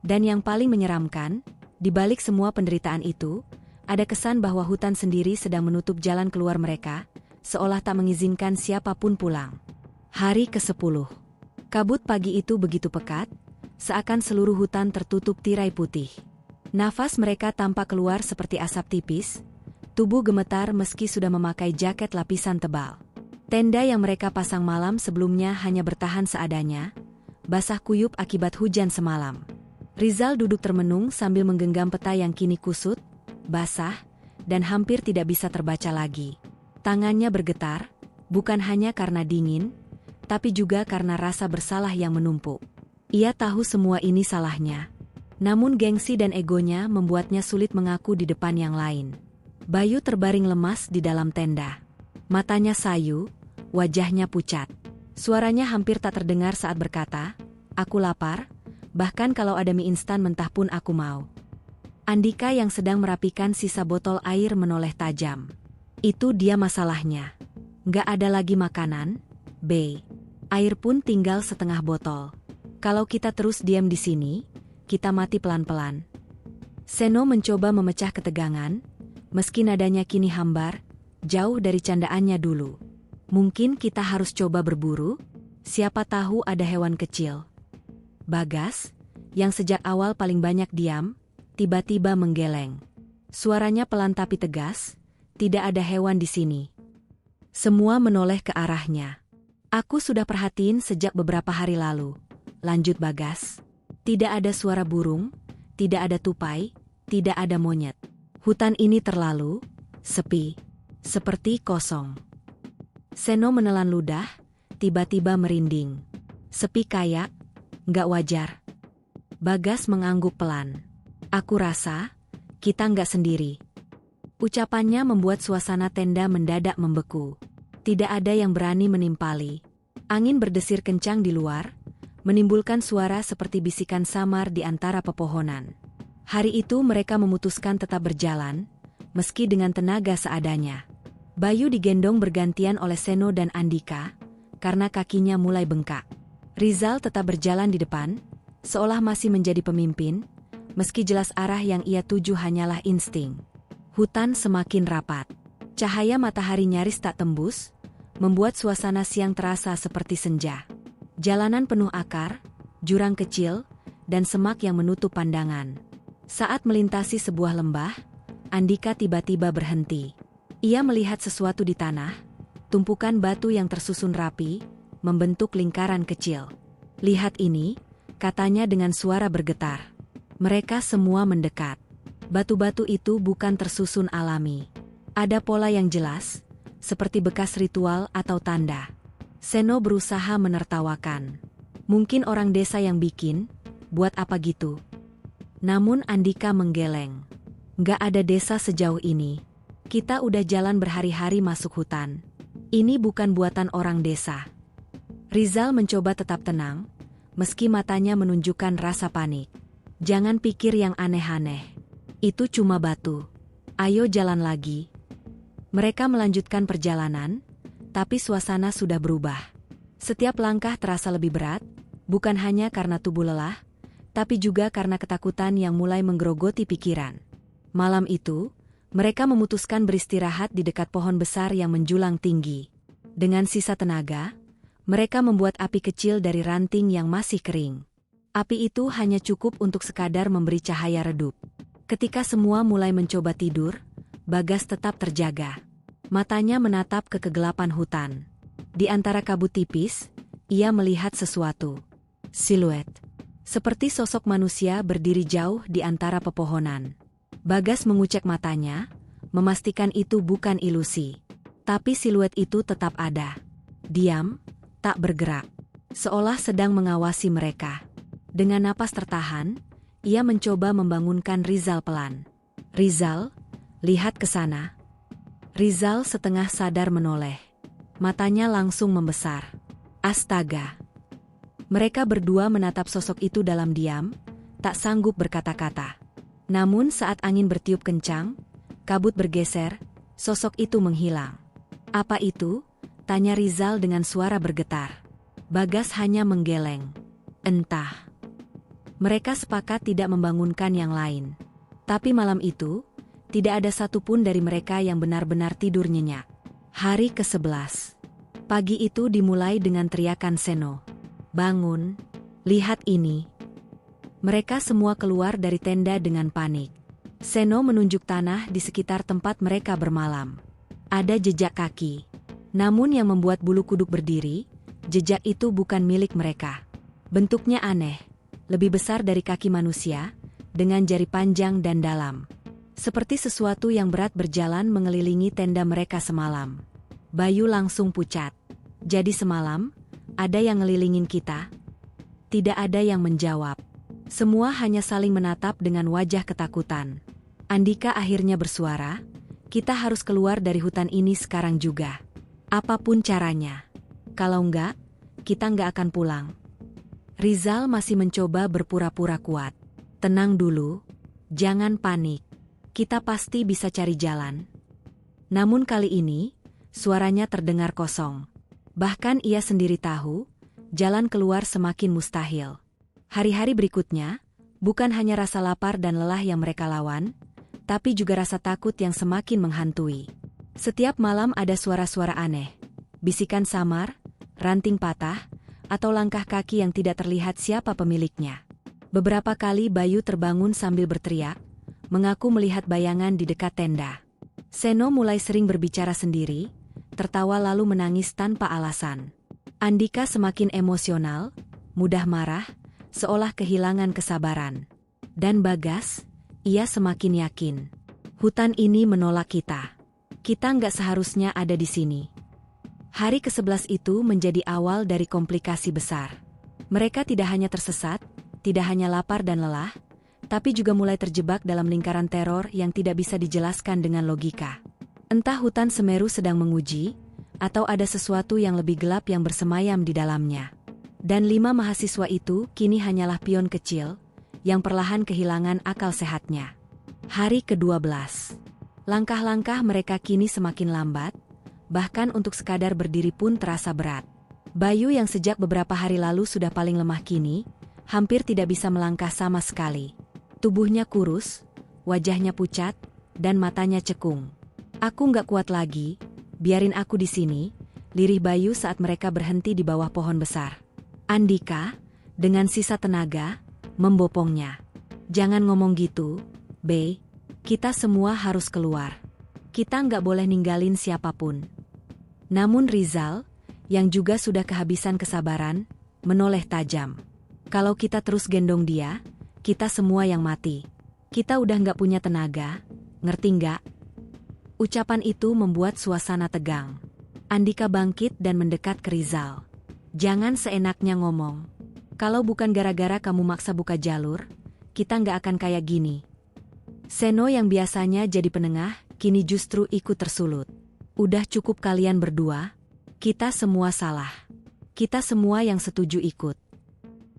Speaker 1: Dan yang paling menyeramkan, di balik semua penderitaan itu, ada kesan bahwa hutan sendiri sedang menutup jalan keluar mereka, seolah tak mengizinkan siapapun pulang. Hari ke-10. Kabut pagi itu begitu pekat, seakan seluruh hutan tertutup tirai putih. Nafas mereka tampak keluar seperti asap tipis, tubuh gemetar meski sudah memakai jaket lapisan tebal. Tenda yang mereka pasang malam sebelumnya hanya bertahan seadanya, basah kuyup akibat hujan semalam. Rizal duduk termenung sambil menggenggam peta yang kini kusut, basah, dan hampir tidak bisa terbaca lagi. Tangannya bergetar, bukan hanya karena dingin, tapi juga karena rasa bersalah yang menumpuk. Ia tahu semua ini salahnya. Namun gengsi dan egonya membuatnya sulit mengaku di depan yang lain. Bayu terbaring lemas di dalam tenda. Matanya sayu, wajahnya pucat. Suaranya hampir tak terdengar saat berkata, "Aku lapar, bahkan kalau ada mie instan mentah pun aku mau." Andika yang sedang merapikan sisa botol air menoleh tajam. Itu dia masalahnya. Nggak ada lagi makanan, B. Air pun tinggal setengah botol. Kalau kita terus diam di sini, kita mati pelan-pelan. Seno mencoba memecah ketegangan, meski nadanya kini hambar, jauh dari candaannya dulu. Mungkin kita harus coba berburu? Siapa tahu ada hewan kecil. Bagas, yang sejak awal paling banyak diam, tiba-tiba menggeleng. Suaranya pelan tapi tegas, tidak ada hewan di sini. Semua menoleh ke arahnya. Aku sudah perhatiin sejak beberapa hari lalu, lanjut Bagas. Tidak ada suara burung, tidak ada tupai, tidak ada monyet. Hutan ini terlalu sepi, seperti kosong. Seno menelan ludah, tiba-tiba merinding. Sepi kayak, nggak wajar. Bagas mengangguk pelan. Aku rasa, kita nggak sendiri. Ucapannya membuat suasana tenda mendadak membeku. Tidak ada yang berani menimpali. Angin berdesir kencang di luar, menimbulkan suara seperti bisikan samar di antara pepohonan. Hari itu mereka memutuskan tetap berjalan, meski dengan tenaga seadanya. Bayu digendong bergantian oleh Seno dan Andika, karena kakinya mulai bengkak. Rizal tetap berjalan di depan, seolah masih menjadi pemimpin, meski jelas arah yang ia tuju hanyalah insting. Hutan semakin rapat. Cahaya matahari nyaris tak tembus, membuat suasana siang terasa seperti senja. Jalanan penuh akar, jurang kecil, dan semak yang menutup pandangan. Saat melintasi sebuah lembah, Andika tiba-tiba berhenti. Ia melihat sesuatu di tanah, tumpukan batu yang tersusun rapi, membentuk lingkaran kecil. "Lihat ini," katanya dengan suara bergetar. Mereka semua mendekat. Batu-batu itu bukan tersusun alami. Ada pola yang jelas, seperti bekas ritual atau tanda. Seno berusaha menertawakan. Mungkin orang desa yang bikin, buat apa gitu? Namun Andika menggeleng. Nggak ada desa sejauh ini. Kita udah jalan berhari-hari masuk hutan. Ini bukan buatan orang desa. Rizal mencoba tetap tenang, meski matanya menunjukkan rasa panik. Jangan pikir yang aneh-aneh. Itu cuma batu. Ayo jalan lagi. Mereka melanjutkan perjalanan, tapi suasana sudah berubah. Setiap langkah terasa lebih berat, bukan hanya karena tubuh lelah, tapi juga karena ketakutan yang mulai menggerogoti pikiran. Malam itu, mereka memutuskan beristirahat di dekat pohon besar yang menjulang tinggi. Dengan sisa tenaga, mereka membuat api kecil dari ranting yang masih kering. Api itu hanya cukup untuk sekadar memberi cahaya redup. Ketika semua mulai mencoba tidur, Bagas tetap terjaga. Matanya menatap ke kegelapan hutan. Di antara kabut tipis, ia melihat sesuatu. Siluet. Seperti sosok manusia berdiri jauh di antara pepohonan. Bagas mengucek matanya, memastikan itu bukan ilusi. Tapi siluet itu tetap ada. Diam, tak bergerak. Seolah sedang mengawasi mereka. Dengan napas tertahan, ia mencoba membangunkan Rizal pelan. Rizal, lihat ke sana. Rizal setengah sadar menoleh. Matanya langsung membesar. Astaga! Mereka berdua menatap sosok itu dalam diam, tak sanggup berkata-kata. Namun saat angin bertiup kencang, kabut bergeser, sosok itu menghilang. Apa itu? Tanya Rizal dengan suara bergetar. Bagas hanya menggeleng. Entah. Mereka sepakat tidak membangunkan yang lain. Tapi malam itu, tidak ada satupun dari mereka yang benar-benar tidur nyenyak. Hari ke-11. Pagi itu dimulai dengan teriakan Seno. Bangun, lihat ini. Mereka semua keluar dari tenda dengan panik. Seno menunjuk tanah di sekitar tempat mereka bermalam. Ada jejak kaki. Namun yang membuat bulu kuduk berdiri, jejak itu bukan milik mereka. Bentuknya aneh, lebih besar dari kaki manusia, dengan jari panjang dan dalam. Seperti sesuatu yang berat berjalan mengelilingi tenda mereka semalam. Bayu langsung pucat. Jadi semalam, ada yang ngelilingin kita? Tidak ada yang menjawab. Semua hanya saling menatap dengan wajah ketakutan. Andika akhirnya bersuara, kita harus keluar dari hutan ini sekarang juga. Apapun caranya. Kalau enggak, kita enggak akan pulang. Rizal masih mencoba berpura-pura kuat. Tenang dulu, jangan panik. Kita pasti bisa cari jalan. Namun kali ini, suaranya terdengar kosong. Bahkan ia sendiri tahu, jalan keluar semakin mustahil. Hari-hari berikutnya, bukan hanya rasa lapar dan lelah yang mereka lawan, tapi juga rasa takut yang semakin menghantui. Setiap malam ada suara-suara aneh, bisikan samar, ranting patah, atau langkah kaki yang tidak terlihat siapa pemiliknya. Beberapa kali Bayu terbangun sambil berteriak, mengaku melihat bayangan di dekat tenda. Seno mulai sering berbicara sendiri, tertawa lalu menangis tanpa alasan. Andika semakin emosional, mudah marah, seolah kehilangan kesabaran. Dan Bagas, ia semakin yakin. Hutan ini menolak kita. Kita nggak seharusnya ada di sini. Hari ke-11 itu menjadi awal dari komplikasi besar. Mereka tidak hanya tersesat, tidak hanya lapar dan lelah, tapi juga mulai terjebak dalam lingkaran teror yang tidak bisa dijelaskan dengan logika. Entah hutan Semeru sedang menguji, atau ada sesuatu yang lebih gelap yang bersemayam di dalamnya. Dan 5 mahasiswa itu kini hanyalah pion kecil, yang perlahan kehilangan akal sehatnya. Hari ke-12. Langkah-langkah mereka kini semakin lambat, bahkan untuk sekadar berdiri pun terasa berat. Bayu yang sejak beberapa hari lalu sudah paling lemah kini, hampir tidak bisa melangkah sama sekali. Tubuhnya kurus, wajahnya pucat, dan matanya cekung. Aku nggak kuat lagi, biarin aku di sini, lirih Bayu saat mereka berhenti di bawah pohon besar. Andika, dengan sisa tenaga, membopongnya. Jangan ngomong gitu, Be, kita semua harus keluar. Kita nggak boleh ninggalin siapapun. Namun Rizal, yang juga sudah kehabisan kesabaran, menoleh tajam. Kalau kita terus gendong dia, kita semua yang mati. Kita udah nggak punya tenaga, ngerti nggak? Ucapan itu membuat suasana tegang. Andika bangkit dan mendekat ke Rizal. Jangan seenaknya ngomong. Kalau bukan gara-gara kamu maksa buka jalur, kita nggak akan kayak gini. Seno yang biasanya jadi penengah, kini justru ikut tersulut. Udah cukup kalian berdua, kita semua salah. Kita semua yang setuju ikut.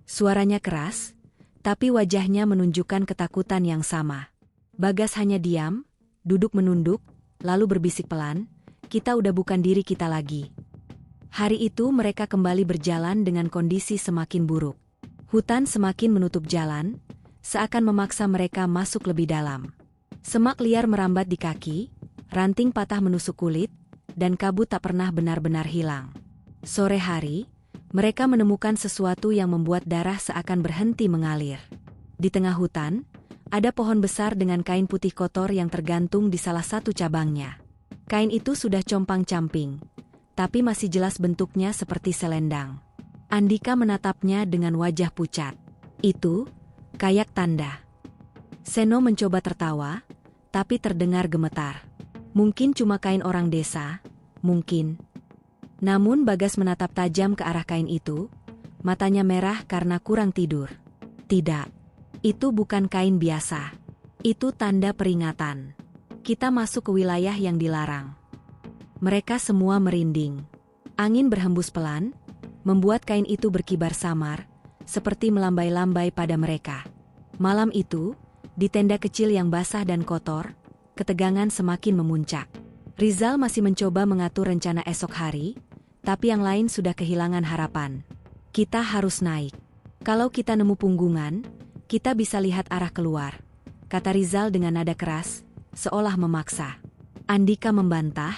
Speaker 1: Suaranya keras, tapi wajahnya menunjukkan ketakutan yang sama. Bagas hanya diam, duduk menunduk, lalu berbisik pelan, kita udah bukan diri kita lagi. Hari itu mereka kembali berjalan dengan kondisi semakin buruk. Hutan semakin menutup jalan, seakan memaksa mereka masuk lebih dalam. Semak liar merambat di kaki, ranting patah menusuk kulit, dan kabut tak pernah benar-benar hilang. Sore hari, mereka menemukan sesuatu yang membuat darah seakan berhenti mengalir. Di tengah hutan, ada pohon besar dengan kain putih kotor yang tergantung di salah satu cabangnya. Kain itu sudah compang-camping, tapi masih jelas bentuknya seperti selendang. Andika menatapnya dengan wajah pucat. Itu, kayak tanda. Seno mencoba tertawa, tapi terdengar gemetar. Mungkin cuma kain orang desa, mungkin. Namun Bagas menatap tajam ke arah kain itu, matanya merah karena kurang tidur. Tidak, itu bukan kain biasa. Itu tanda peringatan. Kita masuk ke wilayah yang dilarang. Mereka semua merinding. Angin berhembus pelan, membuat kain itu berkibar samar, seperti melambai-lambai pada mereka. Malam itu, di tenda kecil yang basah dan kotor, ketegangan semakin memuncak. Rizal masih mencoba mengatur rencana esok hari, tapi yang lain sudah kehilangan harapan. Kita harus naik. Kalau kita nemu punggungan, kita bisa lihat arah keluar, kata Rizal dengan nada keras, seolah memaksa. Andika membantah,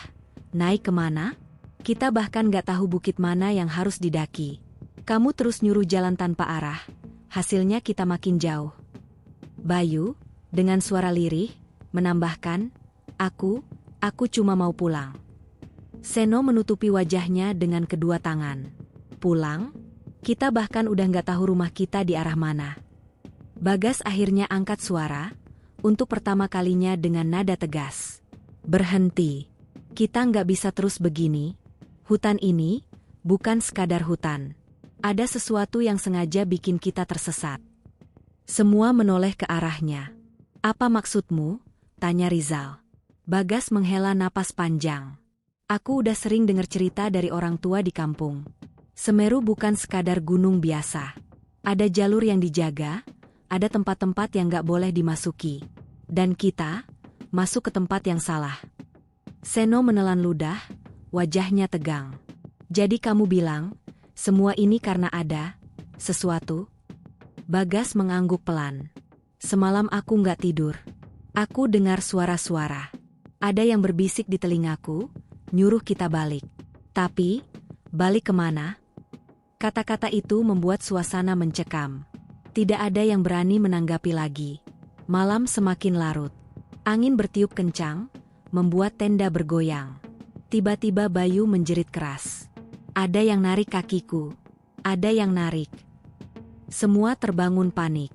Speaker 1: naik kemana? Kita bahkan gak tahu bukit mana yang harus didaki. Kamu terus nyuruh jalan tanpa arah, hasilnya kita makin jauh. Bayu, dengan suara lirih, menambahkan, aku cuma mau pulang. Seno menutupi wajahnya dengan kedua tangan. Pulang? Kita bahkan udah gak tahu rumah kita di arah mana. Bagas akhirnya angkat suara, untuk pertama kalinya dengan nada tegas. Berhenti. Kita nggak bisa terus begini. Hutan ini, bukan sekadar hutan. Ada sesuatu yang sengaja bikin kita tersesat. Semua menoleh ke arahnya. Apa maksudmu? Tanya Rizal. Bagas menghela napas panjang. Aku udah sering dengar cerita dari orang tua di kampung. Semeru bukan sekadar gunung biasa. Ada jalur yang dijaga, ada tempat-tempat yang nggak boleh dimasuki. Dan kita, masuk ke tempat yang salah. Seno menelan ludah, wajahnya tegang. Jadi kamu bilang, semua ini karena ada sesuatu? Bagas mengangguk pelan. Semalam aku nggak tidur. Aku dengar suara-suara. Ada yang berbisik di telingaku, nyuruh kita balik. Tapi, balik kemana? Kata-kata itu membuat suasana mencekam. Tidak ada yang berani menanggapi lagi. Malam semakin larut. Angin bertiup kencang, membuat tenda bergoyang. Tiba-tiba Bayu menjerit keras. Ada yang narik kakiku. Ada yang narik. Semua terbangun panik.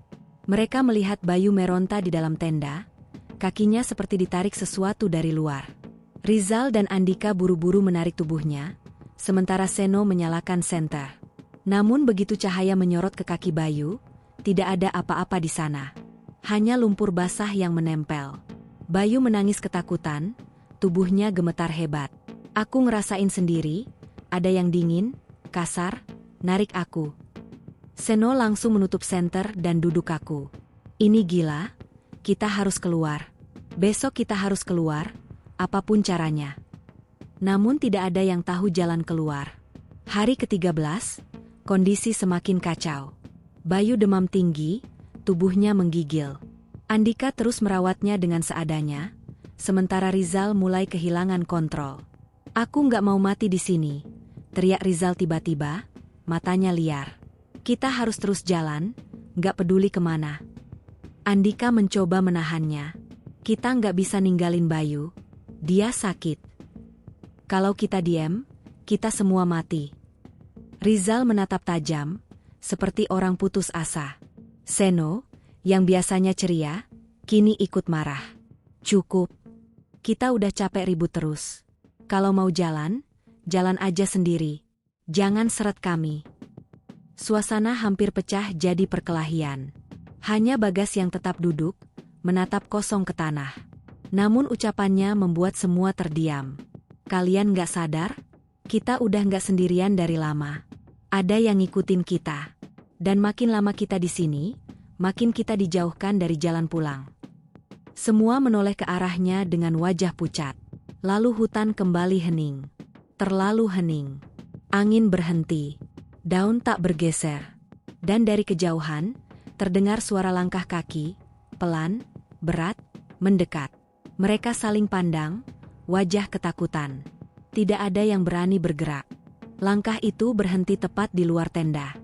Speaker 1: Mereka melihat Bayu meronta di dalam tenda. Kakinya seperti ditarik sesuatu dari luar. Rizal dan Andika buru-buru menarik tubuhnya, sementara Seno menyalakan senter. Namun begitu cahaya menyorot ke kaki Bayu, tidak ada apa-apa di sana. Hanya lumpur basah yang menempel. Bayu menangis ketakutan, tubuhnya gemetar hebat. Aku ngerasain sendiri, ada yang dingin, kasar, narik aku. Seno langsung menutup senter dan duduk kaku. Ini gila, kita harus keluar. Besok kita harus keluar, apapun caranya. Namun tidak ada yang tahu jalan keluar. Hari ke-13, kondisi semakin kacau. Bayu demam tinggi, tubuhnya menggigil. Andika terus merawatnya dengan seadanya, sementara Rizal mulai kehilangan kontrol. Aku nggak mau mati di sini, teriak Rizal tiba-tiba, matanya liar. Kita harus terus jalan, nggak peduli kemana. Andika mencoba menahannya. Kita nggak bisa ninggalin Bayu, dia sakit. Kalau kita diam, kita semua mati. Rizal menatap tajam, seperti orang putus asa. Seno, yang biasanya ceria, kini ikut marah. Cukup. Kita udah capek ribut terus. Kalau mau jalan, jalan aja sendiri. Jangan seret kami. Suasana hampir pecah jadi perkelahian. Hanya Bagas yang tetap duduk, menatap kosong ke tanah. Namun ucapannya membuat semua terdiam. Kalian gak sadar? Kita udah gak sendirian dari lama. Ada yang ngikutin kita. Dan makin lama kita di sini, makin kita dijauhkan dari jalan pulang. Semua menoleh ke arahnya dengan wajah pucat. Lalu hutan kembali hening. Terlalu hening. Angin berhenti. Daun tak bergeser. Dan dari kejauhan, terdengar suara langkah kaki, pelan, berat, mendekat. Mereka saling pandang, wajah ketakutan. Tidak ada yang berani bergerak. Langkah itu berhenti tepat di luar tenda.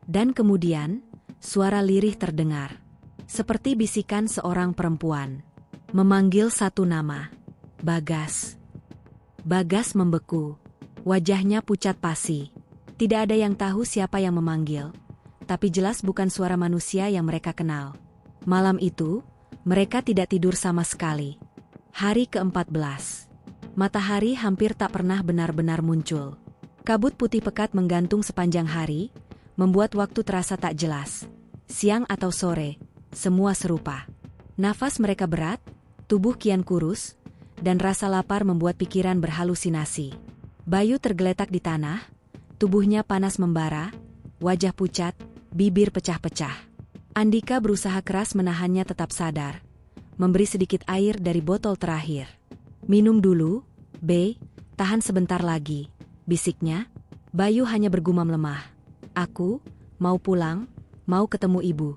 Speaker 1: Dan kemudian, suara lirih terdengar. Seperti bisikan seorang perempuan. Memanggil satu nama. Bagas. Bagas membeku. Wajahnya pucat pasi. Tidak ada yang tahu siapa yang memanggil, tapi jelas bukan suara manusia yang mereka kenal. Malam itu, mereka tidak tidur sama sekali. Hari ke-14. Matahari hampir tak pernah benar-benar muncul. Kabut putih pekat menggantung sepanjang hari, membuat waktu terasa tak jelas. Siang atau sore, semua serupa. Nafas mereka berat, tubuh kian kurus, dan rasa lapar membuat pikiran berhalusinasi. Bayu tergeletak di tanah, tubuhnya panas membara, wajah pucat, bibir pecah-pecah. Andika berusaha keras menahannya tetap sadar, memberi sedikit air dari botol terakhir. "Minum dulu, B, tahan sebentar lagi," bisiknya. Bayu hanya bergumam lemah. "Aku mau pulang, mau ketemu ibu."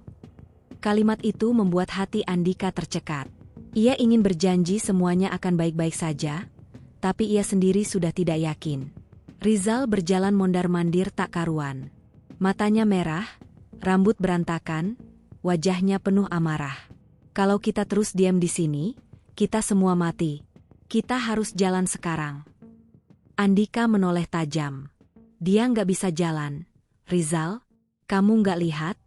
Speaker 1: Kalimat itu membuat hati Andika tercekat. Ia ingin berjanji semuanya akan baik-baik saja, tapi ia sendiri sudah tidak yakin. Rizal berjalan mondar-mandir tak karuan. Matanya merah, rambut berantakan, wajahnya penuh amarah. "Kalau kita terus diam di sini, kita semua mati. Kita harus jalan sekarang." Andika menoleh tajam. "Dia nggak bisa jalan. Rizal, kamu nggak lihat?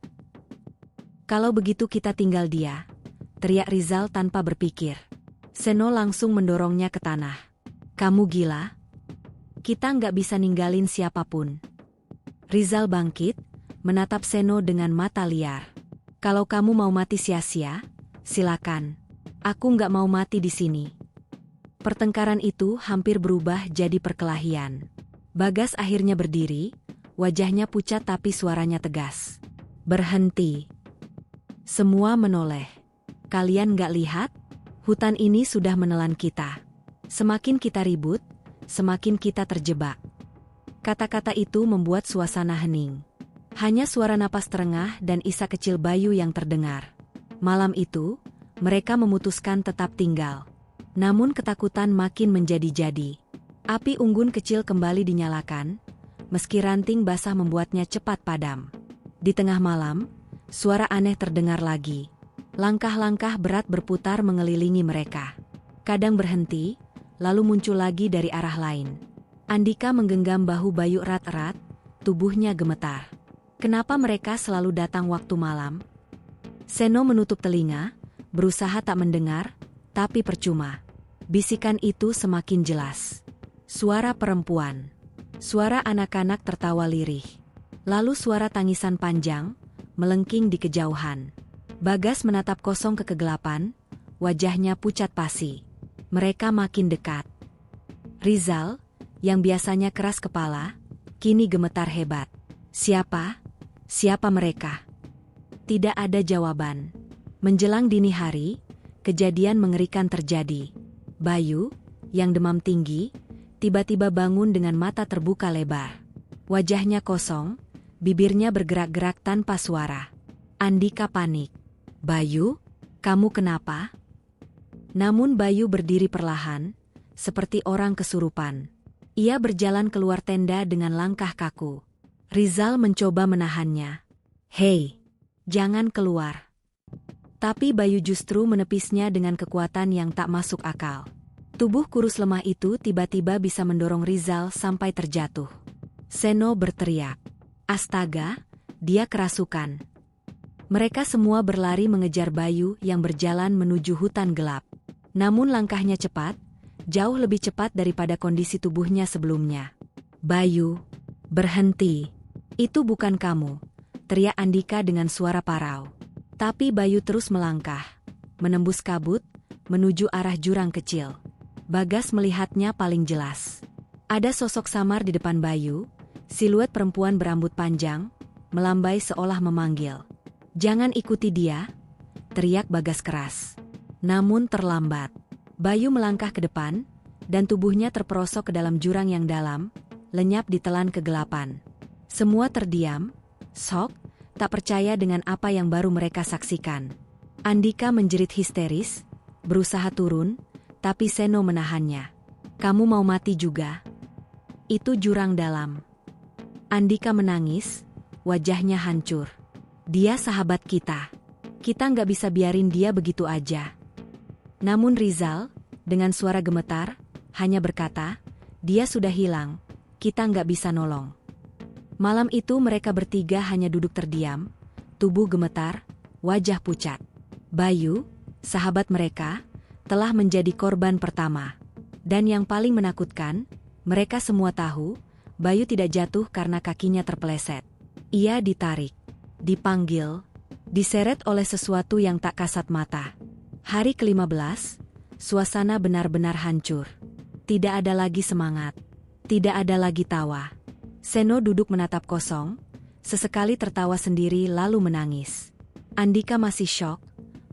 Speaker 1: Kalau begitu kita tinggal dia," teriak Rizal tanpa berpikir. Seno langsung mendorongnya ke tanah. "Kamu gila? Kita nggak bisa ninggalin siapapun." Rizal bangkit, menatap Seno dengan mata liar. "Kalau kamu mau mati sia-sia, silakan. Aku nggak mau mati di sini." Pertengkaran itu hampir berubah jadi perkelahian. Bagas akhirnya berdiri, wajahnya pucat tapi suaranya tegas. "Berhenti." Semua menoleh. "Kalian nggak lihat? Hutan ini sudah menelan kita. Semakin kita ribut, semakin kita terjebak." Kata-kata itu membuat suasana hening. Hanya suara napas terengah dan isak kecil Bayu yang terdengar. Malam itu, mereka memutuskan tetap tinggal. Namun ketakutan makin menjadi-jadi. Api unggun kecil kembali dinyalakan, meski ranting basah membuatnya cepat padam. Di tengah malam, suara aneh terdengar lagi. Langkah-langkah berat berputar mengelilingi mereka. Kadang berhenti, lalu muncul lagi dari arah lain. Andika menggenggam bahu Bayu erat-erat, tubuhnya gemetar. Kenapa mereka selalu datang waktu malam? Seno menutup telinga, berusaha tak mendengar, tapi percuma. Bisikan itu semakin jelas. Suara perempuan. Suara anak-anak tertawa lirih. Lalu suara tangisan panjang, melengking di kejauhan. Bagas menatap kosong ke kegelapan, wajahnya pucat pasi. Mereka makin dekat. Rizal, yang biasanya keras kepala, kini gemetar hebat. "Siapa? Siapa mereka?" Tidak ada jawaban. Menjelang dini hari, kejadian mengerikan terjadi. Bayu, yang demam tinggi, tiba-tiba bangun dengan mata terbuka lebar. Wajahnya kosong, bibirnya bergerak-gerak tanpa suara. Andika panik. "Bayu, kamu kenapa?" Namun Bayu berdiri perlahan, seperti orang kesurupan. Ia berjalan keluar tenda dengan langkah kaku. Rizal mencoba menahannya. "Hei, jangan keluar." Tapi Bayu justru menepisnya dengan kekuatan yang tak masuk akal. Tubuh kurus lemah itu tiba-tiba bisa mendorong Rizal sampai terjatuh. Seno berteriak. "Astaga, dia kerasukan." Mereka semua berlari mengejar Bayu yang berjalan menuju hutan gelap. Namun langkahnya cepat, jauh lebih cepat daripada kondisi tubuhnya sebelumnya. "Bayu, berhenti. Itu bukan kamu," teriak Andika dengan suara parau. Tapi Bayu terus melangkah, menembus kabut, menuju arah jurang kecil. Bagas melihatnya paling jelas. Ada sosok samar di depan Bayu, siluet perempuan berambut panjang, melambai seolah memanggil. "Jangan ikuti dia," teriak Bagas keras. Namun terlambat. Bayu melangkah ke depan, dan tubuhnya terperosok ke dalam jurang yang dalam, lenyap ditelan kegelapan. Semua terdiam, shock, tak percaya dengan apa yang baru mereka saksikan. Andika menjerit histeris, berusaha turun, tapi Seno menahannya. "Kamu mau mati juga? Itu jurang dalam." Andika menangis, wajahnya hancur. "Dia sahabat kita. Kita nggak bisa biarin dia begitu aja." Namun Rizal, dengan suara gemetar, hanya berkata, "Dia sudah hilang. kita nggak bisa nolong. Malam itu mereka bertiga hanya duduk terdiam, tubuh gemetar, wajah pucat. Bayu, sahabat mereka, telah menjadi korban pertama. Dan yang paling menakutkan, mereka semua tahu, Bayu tidak jatuh karena kakinya terpeleset. Ia ditarik, dipanggil, diseret oleh sesuatu yang tak kasat mata. Hari ke-15, suasana benar-benar hancur. Tidak ada lagi semangat, tidak ada lagi tawa. Seno duduk menatap kosong, sesekali tertawa sendiri lalu menangis. Andika masih syok,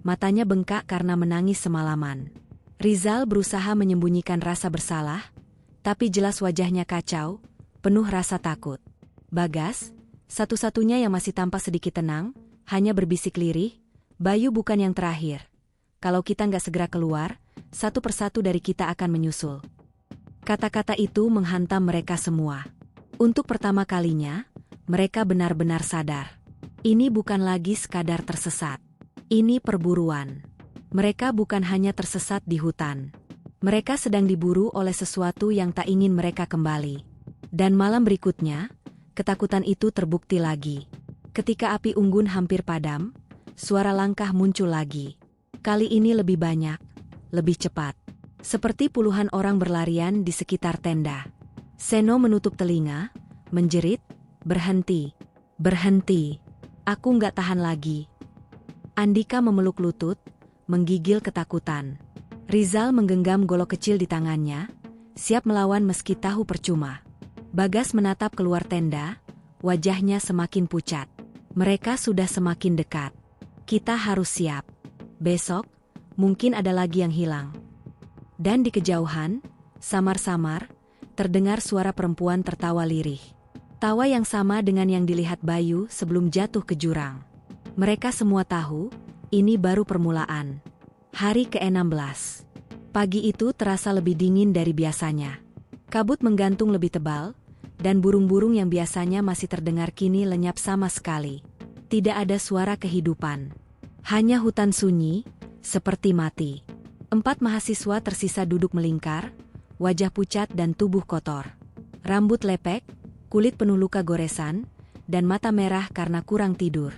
Speaker 1: matanya bengkak karena menangis semalaman. Rizal berusaha menyembunyikan rasa bersalah, tapi jelas wajahnya kacau, penuh rasa takut. Bagas, satu-satunya yang masih tampak sedikit tenang, hanya berbisik lirih, Bayu bukan yang terakhir. Kalau kita nggak segera keluar, satu persatu dari kita akan menyusul. Kata-kata itu menghantam mereka semua. Untuk pertama kalinya, mereka benar-benar sadar. Ini bukan lagi sekadar tersesat. Ini perburuan. Mereka bukan hanya tersesat di hutan. Mereka sedang diburu oleh sesuatu yang tak ingin mereka kembali. Dan malam berikutnya, ketakutan itu terbukti lagi. Ketika api unggun hampir padam, suara langkah muncul lagi. Kali ini lebih banyak, lebih cepat. Seperti puluhan orang berlarian di sekitar tenda. Seno menutup telinga, menjerit, "Berhenti, berhenti. Aku nggak tahan lagi." Andika memeluk lutut, menggigil ketakutan. Rizal menggenggam golok kecil di tangannya, siap melawan meski tahu percuma. Bagas menatap keluar tenda, wajahnya semakin pucat. Mereka sudah semakin dekat. Kita harus siap. Besok, mungkin ada lagi yang hilang. Dan di kejauhan, samar-samar, terdengar suara perempuan tertawa lirih. Tawa yang sama dengan yang dilihat Bayu sebelum jatuh ke jurang. Mereka semua tahu, ini baru permulaan. Hari ke-16. Pagi itu terasa lebih dingin dari biasanya. Kabut menggantung lebih tebal, dan burung-burung yang biasanya masih terdengar kini lenyap sama sekali. Tidak ada suara kehidupan. Hanya hutan sunyi, seperti mati. 4 mahasiswa tersisa duduk melingkar, wajah pucat dan tubuh kotor. Rambut lepek, kulit penuh luka goresan, dan mata merah karena kurang tidur.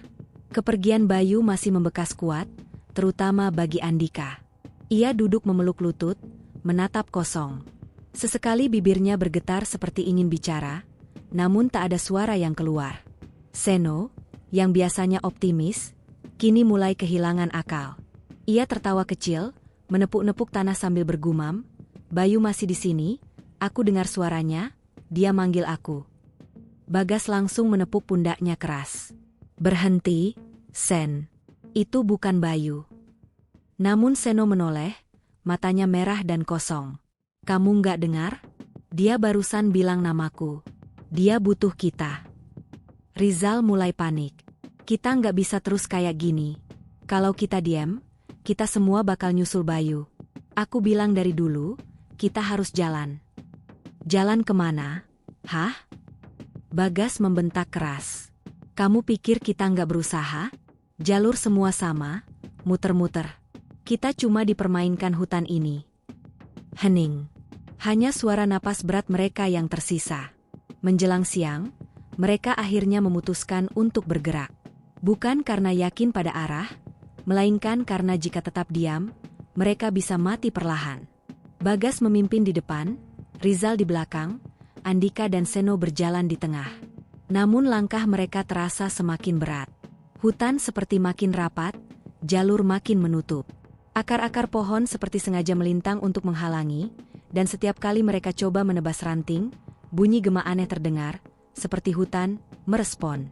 Speaker 1: Kepergian Bayu masih membekas kuat, terutama bagi Andika. Ia duduk memeluk lutut, menatap kosong. Sesekali bibirnya bergetar seperti ingin bicara, namun tak ada suara yang keluar. Seno, yang biasanya optimis, kini mulai kehilangan akal. Ia tertawa kecil, menepuk-nepuk tanah sambil bergumam, "Bayu masih di sini, aku dengar suaranya, dia manggil aku." Bagas langsung menepuk pundaknya keras. "Berhenti, Sen. Itu bukan Bayu." Namun Seno menoleh, matanya merah dan kosong. "Kamu nggak dengar? Dia barusan bilang namaku. Dia butuh kita." Rizal mulai panik. "Kita nggak bisa terus kayak gini. Kalau kita diam, kita semua bakal nyusul Bayu. Aku bilang dari dulu, kita harus jalan." "Jalan kemana? Hah?" Bagas membentak keras. "Kamu pikir kita nggak berusaha? Jalur semua sama, muter-muter. Kita cuma dipermainkan hutan ini." Hening. Hanya suara napas berat mereka yang tersisa. Menjelang siang, mereka akhirnya memutuskan untuk bergerak. Bukan karena yakin pada arah, melainkan karena jika tetap diam, mereka bisa mati perlahan. Bagas memimpin di depan, Rizal di belakang, Andika dan Seno berjalan di tengah. Namun langkah mereka terasa semakin berat. Hutan seperti makin rapat, jalur makin menutup. Akar-akar pohon seperti sengaja melintang untuk menghalangi, dan setiap kali mereka coba menebas ranting, bunyi gema aneh terdengar, seperti hutan merespon.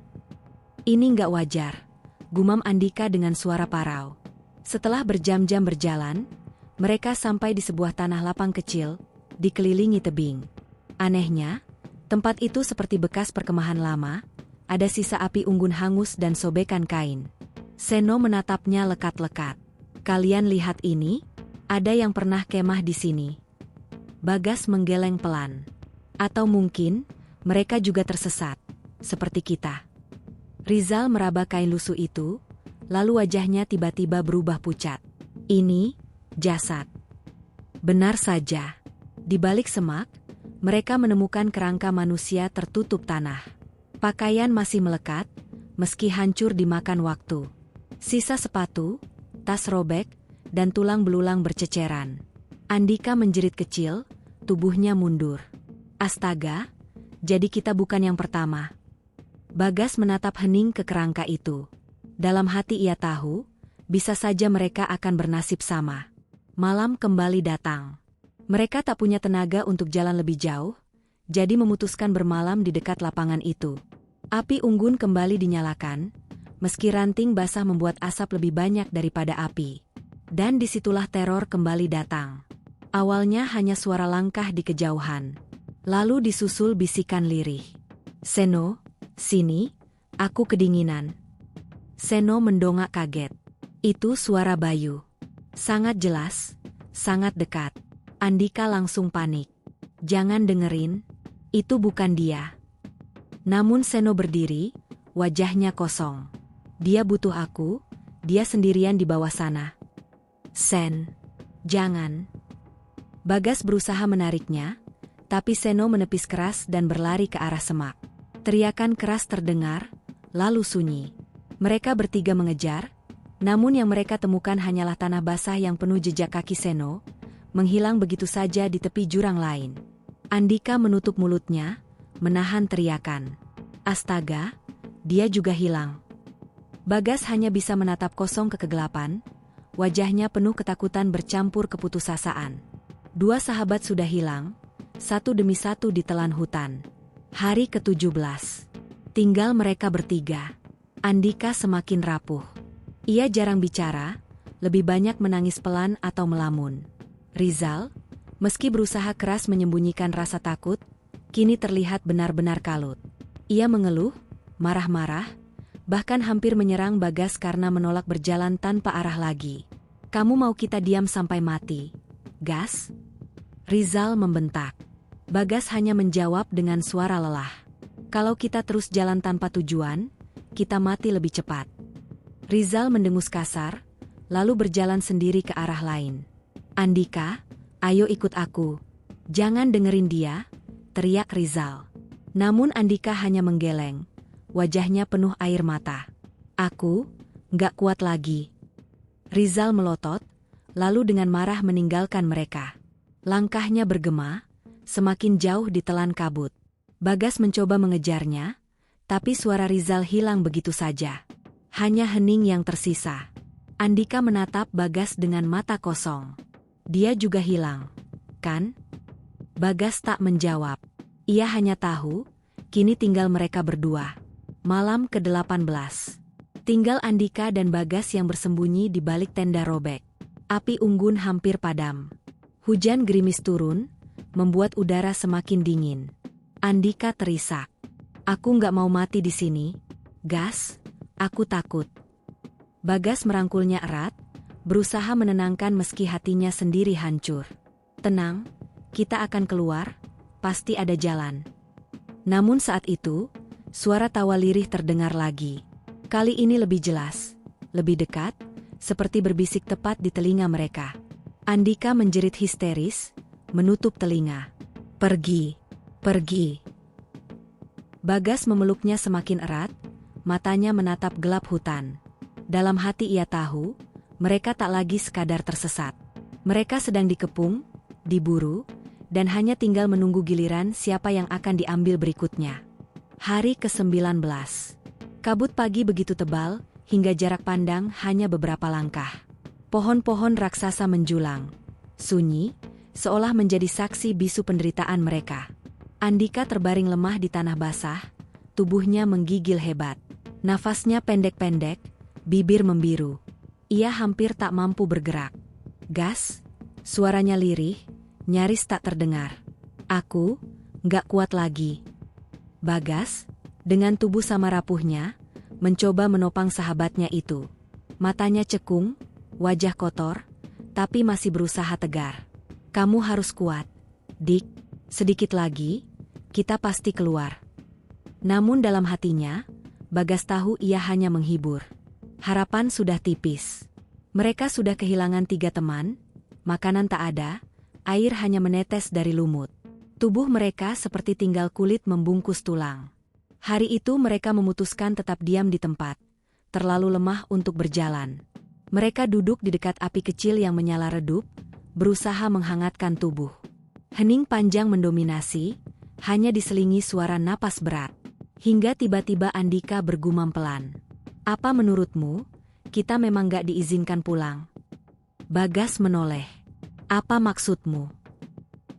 Speaker 1: "Ini nggak wajar," gumam Andika dengan suara parau. Setelah berjam-jam berjalan, mereka sampai di sebuah tanah lapang kecil, dikelilingi tebing. Anehnya, tempat itu seperti bekas perkemahan lama, ada sisa api unggun hangus dan sobekan kain. Seno menatapnya lekat-lekat. "Kalian lihat ini? Ada yang pernah kemah di sini." Bagas menggeleng pelan. "Atau mungkin, mereka juga tersesat, seperti kita." Rizal meraba kain lusuh itu, lalu wajahnya tiba-tiba berubah pucat. "Ini, jasad." Benar saja. Di balik semak, Mereka menemukan kerangka manusia tertutup tanah. Pakaian masih melekat, meski hancur dimakan waktu. Sisa sepatu, tas robek, dan tulang belulang berceceran. Andika menjerit kecil, tubuhnya mundur. Astaga, jadi kita bukan yang pertama. Bagas menatap hening ke kerangka itu. Dalam hati ia tahu, bisa saja mereka akan bernasib sama. Malam kembali datang. Mereka tak punya tenaga untuk jalan lebih jauh, jadi memutuskan bermalam di dekat lapangan itu. Api unggun kembali dinyalakan, meski ranting basah membuat asap lebih banyak daripada api. Dan disitulah teror kembali datang. Awalnya hanya suara langkah di kejauhan. Lalu disusul bisikan lirih. "Seno, sini, aku kedinginan." Seno mendongak kaget. Itu suara Bayu. Sangat jelas, sangat dekat. Andika langsung panik. "Jangan dengerin, itu bukan dia." Namun Seno berdiri, wajahnya kosong. "Dia butuh aku, dia sendirian di bawah sana." "Sen, jangan." Bagas berusaha menariknya, tapi Seno menepis keras dan berlari ke arah semak. Teriakan keras terdengar, lalu sunyi. Mereka bertiga mengejar, namun yang mereka temukan hanyalah tanah basah yang penuh jejak kaki Seno, menghilang begitu saja di tepi jurang lain. Andika menutup mulutnya, menahan teriakan. Astaga, dia juga hilang. Bagas hanya bisa menatap kosong ke kegelapan, wajahnya penuh ketakutan bercampur keputusasaan. Dua sahabat sudah hilang, satu demi satu ditelan hutan. Hari ke-17. Tinggal mereka bertiga. Andika semakin rapuh. Ia jarang bicara, lebih banyak menangis pelan atau melamun. Rizal, meski berusaha keras menyembunyikan rasa takut, kini terlihat benar-benar kalut. Ia mengeluh, marah-marah, bahkan hampir menyerang Bagas karena menolak berjalan tanpa arah lagi. "Kamu mau kita diam sampai mati, Gas?" Rizal membentak. Bagas hanya menjawab dengan suara lelah. "Kalau kita terus jalan tanpa tujuan, kita mati lebih cepat." Rizal mendengus kasar, lalu berjalan sendiri ke arah lain. "Andika, ayo ikut aku. Jangan dengerin dia," teriak Rizal. Namun Andika hanya menggeleng, wajahnya penuh air mata. "Aku nggak kuat lagi." Rizal melotot, lalu dengan marah meninggalkan mereka. Langkahnya bergema, semakin jauh ditelan kabut. Bagas mencoba mengejarnya, tapi suara Rizal hilang begitu saja. Hanya hening yang tersisa. Andika menatap Bagas dengan mata kosong. "Dia juga hilang, kan?" Bagas tak menjawab. Ia hanya tahu, kini tinggal mereka berdua. Malam ke-18. Tinggal Andika dan Bagas yang bersembunyi di balik tenda robek. Api unggun hampir padam. Hujan gerimis turun, membuat udara semakin dingin. Andika terisak. "Aku nggak mau mati di sini, Gas, aku takut." Bagas merangkulnya erat, berusaha menenangkan meski hatinya sendiri hancur. "Tenang, kita akan keluar, pasti ada jalan." Namun saat itu, suara tawa lirih terdengar lagi. Kali ini lebih jelas, lebih dekat, seperti berbisik tepat di telinga mereka. Andika menjerit histeris, menutup telinga. "Pergi, pergi." Bagas memeluknya semakin erat, matanya menatap gelap hutan. Dalam hati ia tahu, mereka tak lagi sekadar tersesat. Mereka sedang dikepung, diburu, dan hanya tinggal menunggu giliran siapa yang akan diambil berikutnya. Hari ke-19. Kabut pagi begitu tebal, hingga jarak pandang hanya beberapa langkah. Pohon-pohon raksasa menjulang. Sunyi, seolah menjadi saksi bisu penderitaan mereka. Andika terbaring lemah di tanah basah, tubuhnya menggigil hebat. Nafasnya pendek-pendek, bibir membiru. Ia hampir tak mampu bergerak. "Gas," suaranya lirih, nyaris tak terdengar. "Aku nggak kuat lagi." Bagas, dengan tubuh sama rapuhnya, mencoba menopang sahabatnya itu. Matanya cekung, wajah kotor, tapi masih berusaha tegar. "Kamu harus kuat, Dik. Sedikit lagi, kita pasti keluar." Namun dalam hatinya, Bagas tahu ia hanya menghibur. Harapan sudah tipis. Mereka sudah kehilangan 3 teman, makanan tak ada, air hanya menetes dari lumut. Tubuh mereka seperti tinggal kulit membungkus tulang. Hari itu mereka memutuskan tetap diam di tempat, terlalu lemah untuk berjalan. Mereka duduk di dekat api kecil yang menyala redup, berusaha menghangatkan tubuh. Hening panjang mendominasi, hanya diselingi suara napas berat. Hingga tiba-tiba Andika bergumam pelan. "Apa menurutmu, kita memang gak diizinkan pulang?" Bagas menoleh. "Apa maksudmu?"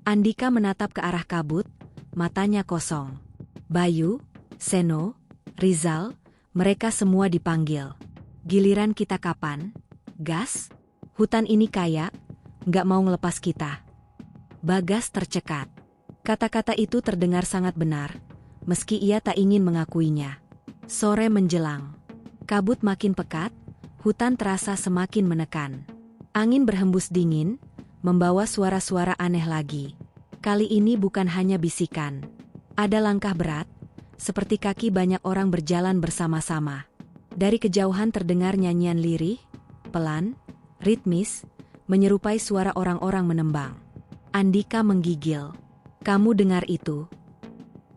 Speaker 1: Andika menatap ke arah kabut, matanya kosong. Bayu, Seno, Rizal, mereka semua dipanggil. "Giliran kita kapan, Gas? Hutan ini kaya, gak mau ngelepas kita." Bagas tercekat. Kata-kata itu terdengar sangat benar, meski ia tak ingin mengakuinya. Sore menjelang. Kabut makin pekat, hutan terasa semakin menekan. Angin berhembus dingin, membawa suara-suara aneh lagi. Kali ini bukan hanya bisikan. Ada langkah berat, seperti kaki banyak orang berjalan bersama-sama. Dari kejauhan terdengar nyanyian lirih, pelan, ritmis, menyerupai suara orang-orang menembang. Andika menggigil. "Kamu dengar itu?"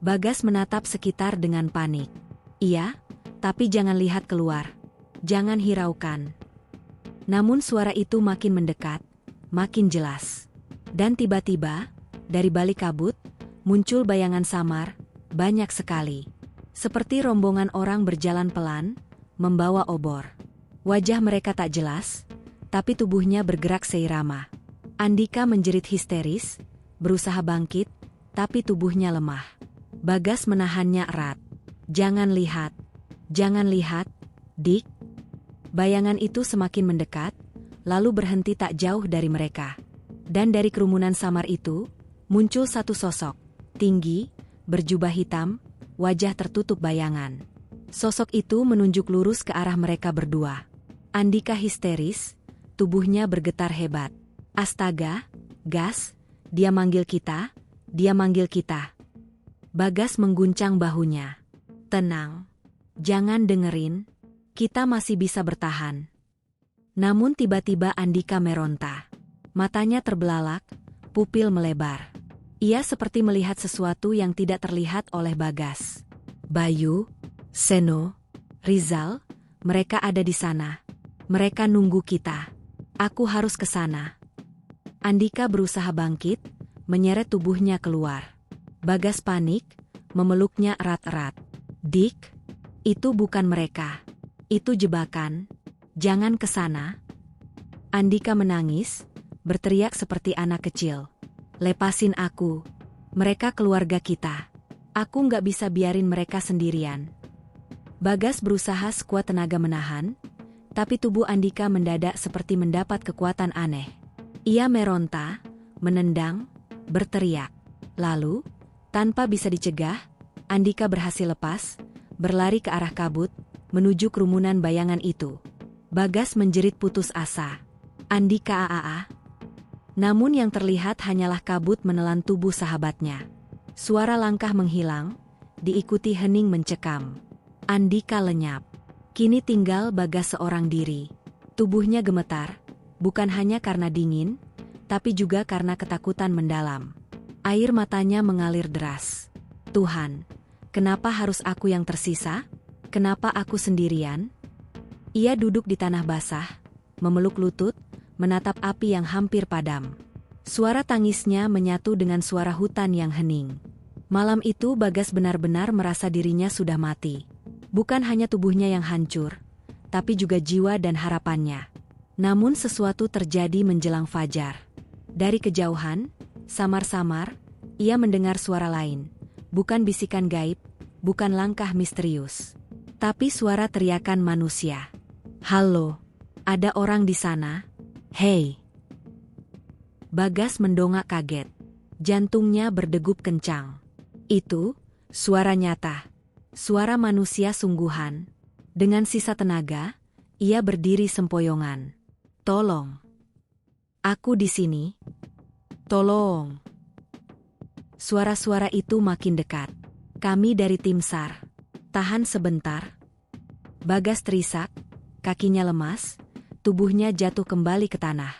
Speaker 1: Bagas menatap sekitar dengan panik. "Iya, tapi jangan lihat keluar. Jangan hiraukan." Namun suara itu makin mendekat, makin jelas. Dan tiba-tiba, dari balik kabut, muncul bayangan samar, banyak sekali. Seperti rombongan orang berjalan pelan, membawa obor. Wajah mereka tak jelas, tapi tubuhnya bergerak seirama. Andika menjerit histeris, berusaha bangkit, tapi tubuhnya lemah. Bagas menahannya erat. "Jangan lihat. Jangan lihat, Dik." Bayangan itu semakin mendekat, lalu berhenti tak jauh dari mereka. Dan dari kerumunan samar itu, muncul satu sosok, tinggi, berjubah hitam, wajah tertutup bayangan. Sosok itu menunjuk lurus ke arah mereka berdua. Andika histeris, tubuhnya bergetar hebat. "Astaga, Gas, dia manggil kita, dia manggil kita." Bagas mengguncang bahunya. "Tenang, jangan dengerin, kita masih bisa bertahan." Namun tiba-tiba Andika meronta. Matanya terbelalak, pupil melebar. Ia seperti melihat sesuatu yang tidak terlihat oleh Bagas. "Bayu, Seno, Rizal, mereka ada di sana. Mereka nunggu kita. Aku harus ke sana." Andika berusaha bangkit, menyeret tubuhnya keluar. Bagas panik, memeluknya erat-erat. "Dik, itu bukan mereka. Itu jebakan. Jangan ke sana." Andika menangis, berteriak seperti anak kecil. "Lepasin aku. Mereka keluarga kita. Aku nggak bisa biarin mereka sendirian." Bagas berusaha sekuat tenaga menahan, tapi tubuh Andika mendadak seperti mendapat kekuatan aneh. Ia meronta, menendang, berteriak. Lalu, tanpa bisa dicegah, Andika berhasil lepas, berlari ke arah kabut, menuju kerumunan bayangan itu. Bagas menjerit putus asa. "Andika aa." Namun yang terlihat hanyalah kabut menelan tubuh sahabatnya. Suara langkah menghilang, diikuti hening mencekam. Andika lenyap. Kini tinggal Bagas seorang diri. Tubuhnya gemetar, bukan hanya karena dingin, tapi juga karena ketakutan mendalam. Air matanya mengalir deras. "Tuhan, kenapa harus aku yang tersisa? Kenapa aku sendirian?" Ia duduk di tanah basah, memeluk lutut, menatap api yang hampir padam. Suara tangisnya menyatu dengan suara hutan yang hening. Malam itu Bagas benar-benar merasa dirinya sudah mati. Bukan hanya tubuhnya yang hancur, tapi juga jiwa dan harapannya. Namun sesuatu terjadi menjelang fajar. Dari kejauhan, samar-samar, ia mendengar suara lain. Bukan bisikan gaib, bukan langkah misterius, tapi suara teriakan manusia. "Halo, ada orang di sana? Hei!" Bagas mendongak kaget. Jantungnya berdegup kencang. Itu suara nyata. Suara manusia sungguhan. Dengan sisa tenaga, ia berdiri sempoyongan. "Tolong. Aku di sini. Tolong." Suara-suara itu makin dekat. "Kami dari tim SAR. Tahan sebentar." Bagas terisak, kakinya lemas, tubuhnya jatuh kembali ke tanah.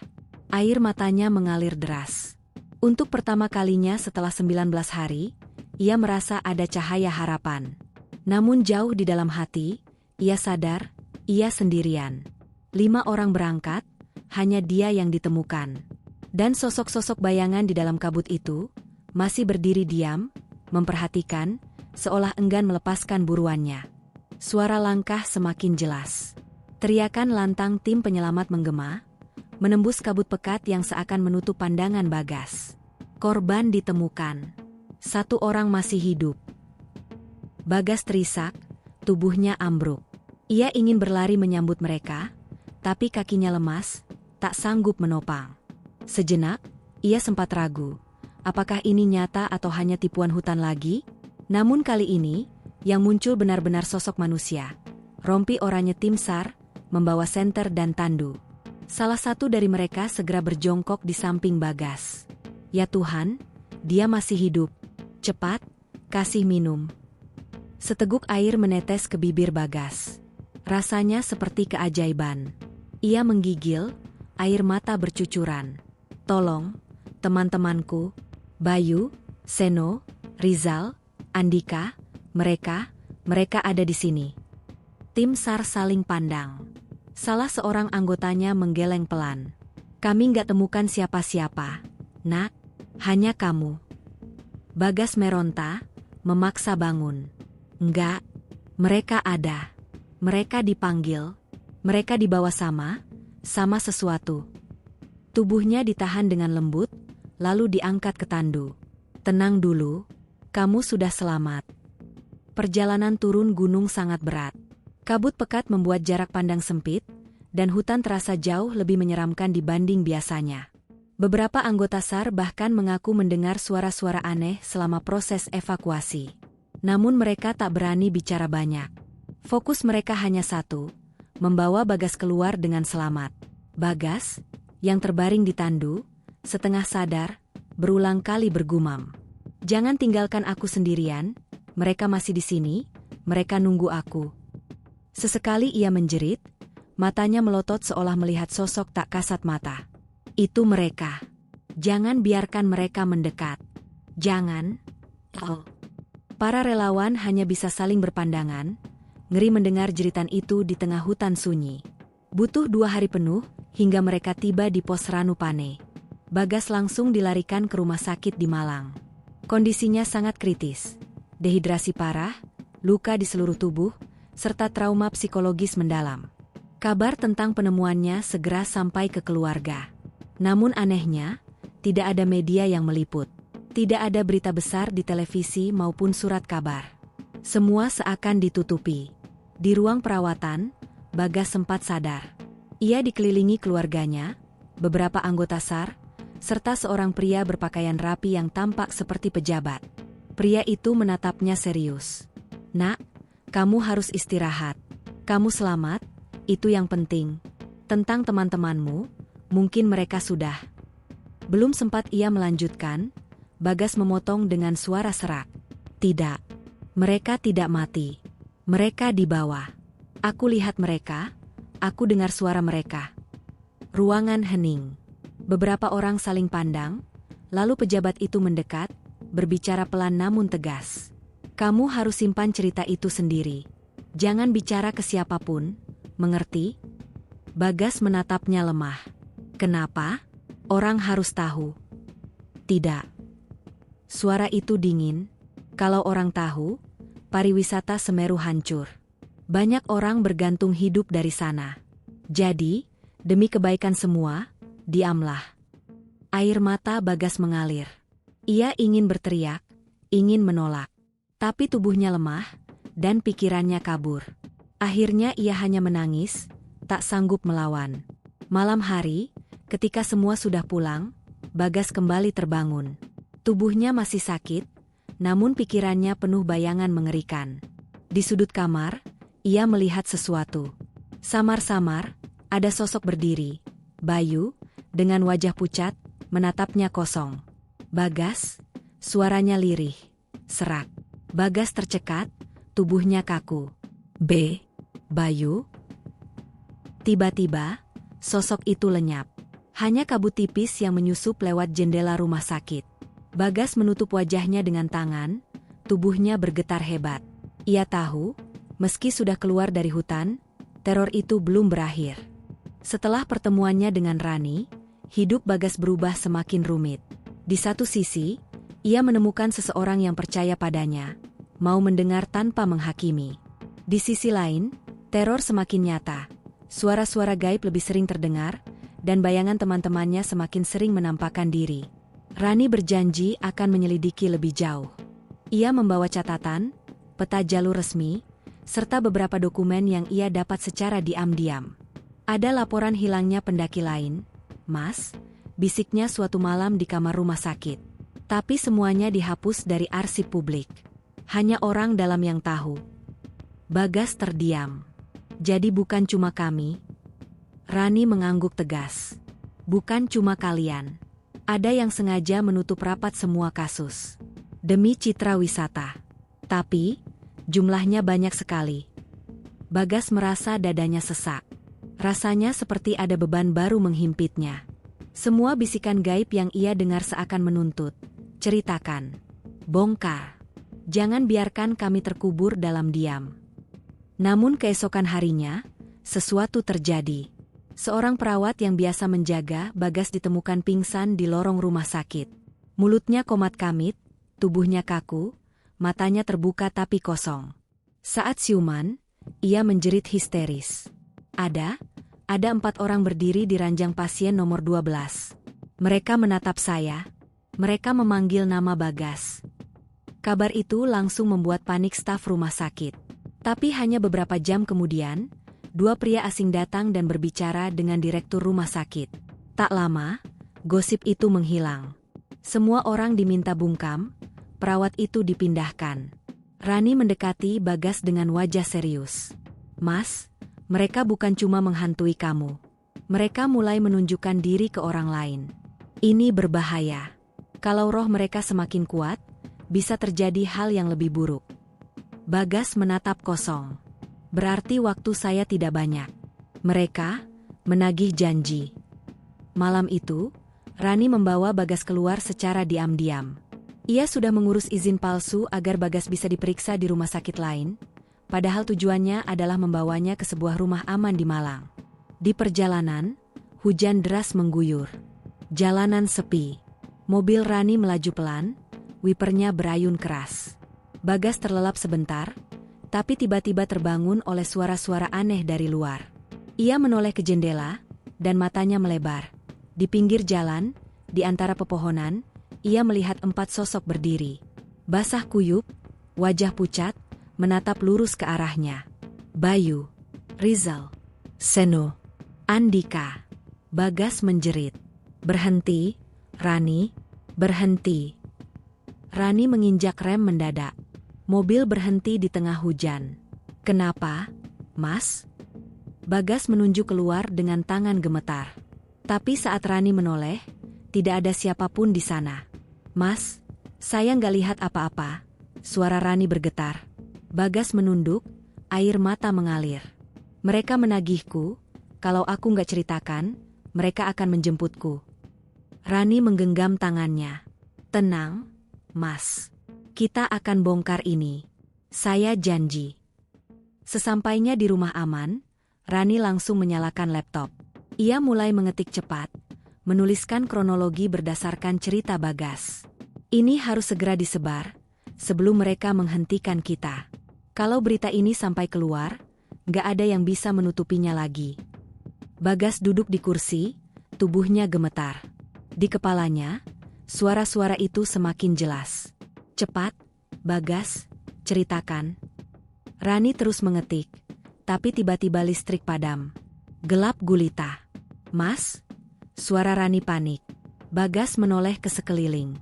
Speaker 1: Air matanya mengalir deras. Untuk pertama kalinya setelah 19 hari, ia merasa ada cahaya harapan. Namun jauh di dalam hati, ia sadar, ia sendirian. 5 orang berangkat, hanya dia yang ditemukan. Dan sosok-sosok bayangan di dalam kabut itu, masih berdiri diam, memperhatikan, seolah enggan melepaskan buruannya. Suara langkah semakin jelas. Teriakan lantang tim penyelamat menggema, menembus kabut pekat yang seakan menutup pandangan Bagas. Korban ditemukan. 1 orang masih hidup. Bagas terisak, tubuhnya ambruk. Ia ingin berlari menyambut mereka, tapi kakinya lemas, tak sanggup menopang. Sejenak, ia sempat ragu. Apakah ini nyata atau hanya tipuan hutan lagi? Namun kali ini, yang muncul benar-benar sosok manusia. Rompi oranye tim SAR, membawa senter dan tandu. Salah satu dari mereka segera berjongkok di samping Bagas. Ya Tuhan, dia masih hidup. Cepat, kasih minum. Seteguk air menetes ke bibir Bagas. Rasanya seperti keajaiban. Ia menggigil, air mata bercucuran. Tolong, teman-temanku, Bayu, Seno, Rizal, Andika, mereka ada di sini. Tim SAR saling pandang. Salah seorang anggotanya menggeleng pelan. Kami nggak temukan siapa-siapa, nak, hanya kamu. Bagas meronta, memaksa bangun. Enggak, mereka ada. Mereka dipanggil. Mereka dibawa sama sesuatu. Tubuhnya ditahan dengan lembut, lalu diangkat ke tandu. Tenang dulu, kamu sudah selamat. Perjalanan turun gunung sangat berat. Kabut pekat membuat jarak pandang sempit, dan hutan terasa jauh lebih menyeramkan dibanding biasanya. Beberapa anggota SAR bahkan mengaku mendengar suara-suara aneh selama proses evakuasi. Namun mereka tak berani bicara banyak. Fokus mereka hanya satu, membawa Bagas keluar dengan selamat. Bagas, yang terbaring di tandu, setengah sadar, berulang kali bergumam. Jangan tinggalkan aku sendirian, mereka masih di sini, mereka nunggu aku. Sesekali ia menjerit, matanya melotot seolah melihat sosok tak kasat mata. Itu mereka. Jangan biarkan mereka mendekat. Jangan. Oh. Para relawan hanya bisa saling berpandangan, ngeri mendengar jeritan itu di tengah hutan sunyi. Butuh 2 hari penuh, hingga mereka tiba di pos Ranupane. Bagas langsung dilarikan ke rumah sakit di Malang. Kondisinya sangat kritis. Dehidrasi parah, luka di seluruh tubuh, serta trauma psikologis mendalam. Kabar tentang penemuannya segera sampai ke keluarga. Namun anehnya, tidak ada media yang meliput. Tidak ada berita besar di televisi maupun surat kabar. Semua seakan ditutupi. Di ruang perawatan, Bagas sempat sadar. Ia dikelilingi keluarganya, beberapa anggota SAR, serta seorang pria berpakaian rapi yang tampak seperti pejabat. Pria itu menatapnya serius. Nak, kamu harus istirahat. Kamu selamat, itu yang penting. Tentang teman-temanmu, mungkin mereka sudah. Belum sempat ia melanjutkan, Bagas memotong dengan suara serak. Tidak. Mereka tidak mati. Mereka dibawa. Aku lihat mereka, aku dengar suara mereka. Ruangan hening. Beberapa orang saling pandang, lalu pejabat itu mendekat, berbicara pelan namun tegas. Kamu harus simpan cerita itu sendiri. Jangan bicara ke siapapun, mengerti? Bagas menatapnya lemah. Kenapa? Orang harus tahu. Tidak. Suara itu dingin. Kalau orang tahu, pariwisata Semeru hancur. Banyak orang bergantung hidup dari sana. Jadi, demi kebaikan semua, diamlah. Air mata Bagas mengalir. Ia ingin berteriak, ingin menolak. Tapi tubuhnya lemah, dan pikirannya kabur. Akhirnya ia hanya menangis, tak sanggup melawan. Malam hari, ketika semua sudah pulang, Bagas kembali terbangun. Tubuhnya masih sakit, namun pikirannya penuh bayangan mengerikan. Di sudut kamar, ia melihat sesuatu. Samar-samar, ada sosok berdiri. Bayu, dengan wajah pucat, menatapnya kosong. Bagas, suaranya lirih, serak. Bagas tercekat, tubuhnya kaku. Bayu? Tiba-tiba, sosok itu lenyap. Hanya kabut tipis yang menyusup lewat jendela rumah sakit. Bagas menutup wajahnya dengan tangan, tubuhnya bergetar hebat. Ia tahu, meski sudah keluar dari hutan, teror itu belum berakhir. Setelah pertemuannya dengan Rani, hidup Bagas berubah semakin rumit. Di satu sisi, ia menemukan seseorang yang percaya padanya, mau mendengar tanpa menghakimi. Di sisi lain, teror semakin nyata. Suara-suara gaib lebih sering terdengar, dan bayangan teman-temannya semakin sering menampakkan diri. Rani berjanji akan menyelidiki lebih jauh. Ia membawa catatan, peta jalur resmi, serta beberapa dokumen yang ia dapat secara diam-diam. Ada laporan hilangnya pendaki lain. "Mas," bisiknya suatu malam di kamar rumah sakit. Tapi semuanya dihapus dari arsip publik. Hanya orang dalam yang tahu. Bagas terdiam. "Jadi bukan cuma kami?" Rani mengangguk tegas. "Bukan cuma kalian. Ada yang sengaja menutup rapat semua kasus. Demi citra wisata. Tapi, jumlahnya banyak sekali." Bagas merasa dadanya sesak. Rasanya seperti ada beban baru menghimpitnya. Semua bisikan gaib yang ia dengar seakan menuntut. "Ceritakan. Bongkar. Jangan biarkan kami terkubur dalam diam." Namun keesokan harinya, sesuatu terjadi. Seorang perawat yang biasa menjaga Bagas ditemukan pingsan di lorong rumah sakit. Mulutnya komat-kamit, tubuhnya kaku, matanya terbuka tapi kosong. Saat siuman, ia menjerit histeris. Ada 4 orang berdiri di ranjang pasien nomor 12. Mereka menatap saya. Mereka memanggil nama Bagas. Kabar itu langsung membuat panik staf rumah sakit. Tapi hanya beberapa jam kemudian, 2 pria asing datang dan berbicara dengan direktur rumah sakit. Tak lama, gosip itu menghilang. Semua orang diminta bungkam, perawat itu dipindahkan. Rani mendekati Bagas dengan wajah serius. "Mas, mereka bukan cuma menghantui kamu. Mereka mulai menunjukkan diri ke orang lain. Ini berbahaya. Kalau roh mereka semakin kuat, bisa terjadi hal yang lebih buruk." Bagas menatap kosong. "Berarti waktu saya tidak banyak." Mereka menagih janji. Malam itu, Rani membawa Bagas keluar secara diam-diam. Ia sudah mengurus izin palsu agar Bagas bisa diperiksa di rumah sakit lain, padahal tujuannya adalah membawanya ke sebuah rumah aman di Malang. Di perjalanan, hujan deras mengguyur. Jalanan sepi. Mobil Rani melaju pelan, wipernya berayun keras. Bagas terlelap sebentar, tapi tiba-tiba terbangun oleh suara-suara aneh dari luar. Ia menoleh ke jendela, dan matanya melebar. Di pinggir jalan, di antara pepohonan, ia melihat 4 sosok berdiri. Basah kuyup, wajah pucat, menatap lurus ke arahnya. Bayu, Rizal, Seno, Andika. Bagas menjerit. "Berhenti, Rani, berhenti." Rani menginjak rem mendadak. Mobil berhenti di tengah hujan. "Kenapa, Mas?" Bagas menunjuk keluar dengan tangan gemetar. Tapi saat Rani menoleh, tidak ada siapapun di sana. "Mas, saya nggak lihat apa-apa." Suara Rani bergetar. Bagas menunduk, air mata mengalir. "Mereka menagihku, kalau aku nggak ceritakan, mereka akan menjemputku." Rani menggenggam tangannya. "Tenang, Mas. Kita akan bongkar ini. Saya janji." Sesampainya di rumah aman, Rani langsung menyalakan laptop. Ia mulai mengetik cepat, menuliskan kronologi berdasarkan cerita Bagas. "Ini harus segera disebar, sebelum mereka menghentikan kita. Kalau berita ini sampai keluar, nggak ada yang bisa menutupinya lagi." Bagas duduk di kursi, tubuhnya gemetar. Di kepalanya, suara-suara itu semakin jelas. "Cepat, Bagas, ceritakan." Rani terus mengetik, tapi tiba-tiba listrik padam. Gelap gulita. "Mas?" Suara Rani panik. Bagas menoleh ke sekeliling.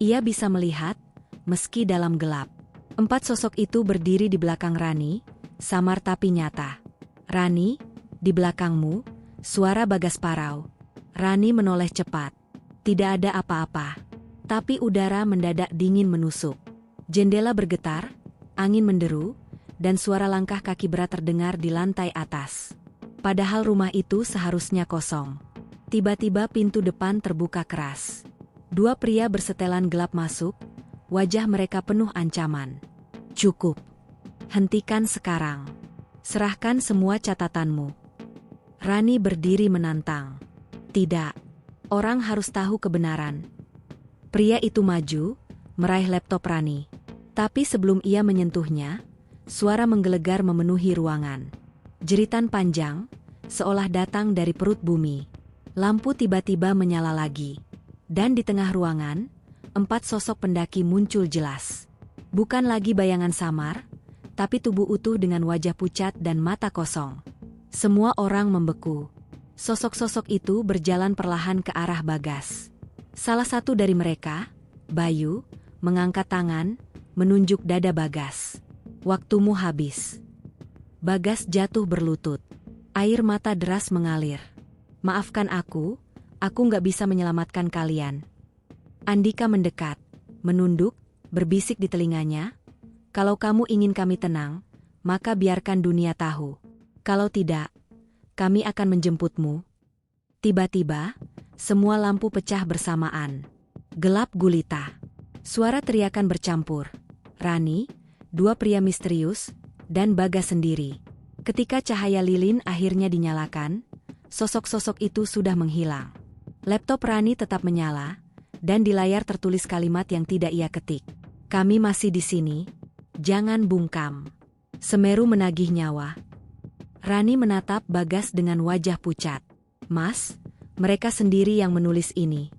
Speaker 1: Ia bisa melihat, meski dalam gelap. 4 sosok itu berdiri di belakang Rani, samar tapi nyata. "Rani, di belakangmu," suara Bagas parau. Rani menoleh cepat. Tidak ada apa-apa. Tapi udara mendadak dingin menusuk. Jendela bergetar, angin menderu, dan suara langkah kaki berat terdengar di lantai atas. Padahal rumah itu seharusnya kosong. Tiba-tiba pintu depan terbuka keras. Dua pria bersetelan gelap masuk, wajah mereka penuh ancaman. Cukup. Hentikan sekarang. Serahkan semua catatanmu. Rani berdiri menantang. Tidak. Orang harus tahu kebenaran. Pria itu maju, meraih laptop Rani. Tapi sebelum ia menyentuhnya, suara menggelegar memenuhi ruangan. Jeritan panjang, seolah datang dari perut bumi. Lampu tiba-tiba menyala lagi. Dan di tengah ruangan, 4 sosok pendaki muncul jelas. Bukan lagi bayangan samar, tapi tubuh utuh dengan wajah pucat dan mata kosong. Semua orang membeku. Sosok-sosok itu berjalan perlahan ke arah Bagas. Salah satu dari mereka, Bayu, mengangkat tangan, menunjuk dada Bagas. Waktumu habis. Bagas jatuh berlutut. Air mata deras mengalir. Maafkan aku nggak bisa menyelamatkan kalian. Andika mendekat, menunduk, berbisik di telinganya. Kalau kamu ingin kami tenang, maka biarkan dunia tahu. Kalau tidak, kami akan menjemputmu. Tiba-tiba, semua lampu pecah bersamaan. Gelap gulita. Suara teriakan bercampur. Rani, 2 pria misterius, dan Bagas sendiri. Ketika cahaya lilin akhirnya dinyalakan, sosok-sosok itu sudah menghilang. Laptop Rani tetap menyala, dan di layar tertulis kalimat yang tidak ia ketik. Kami masih di sini, jangan bungkam. Semeru menagih nyawa. Rani menatap Bagas dengan wajah pucat. Mas, mereka sendiri yang menulis ini.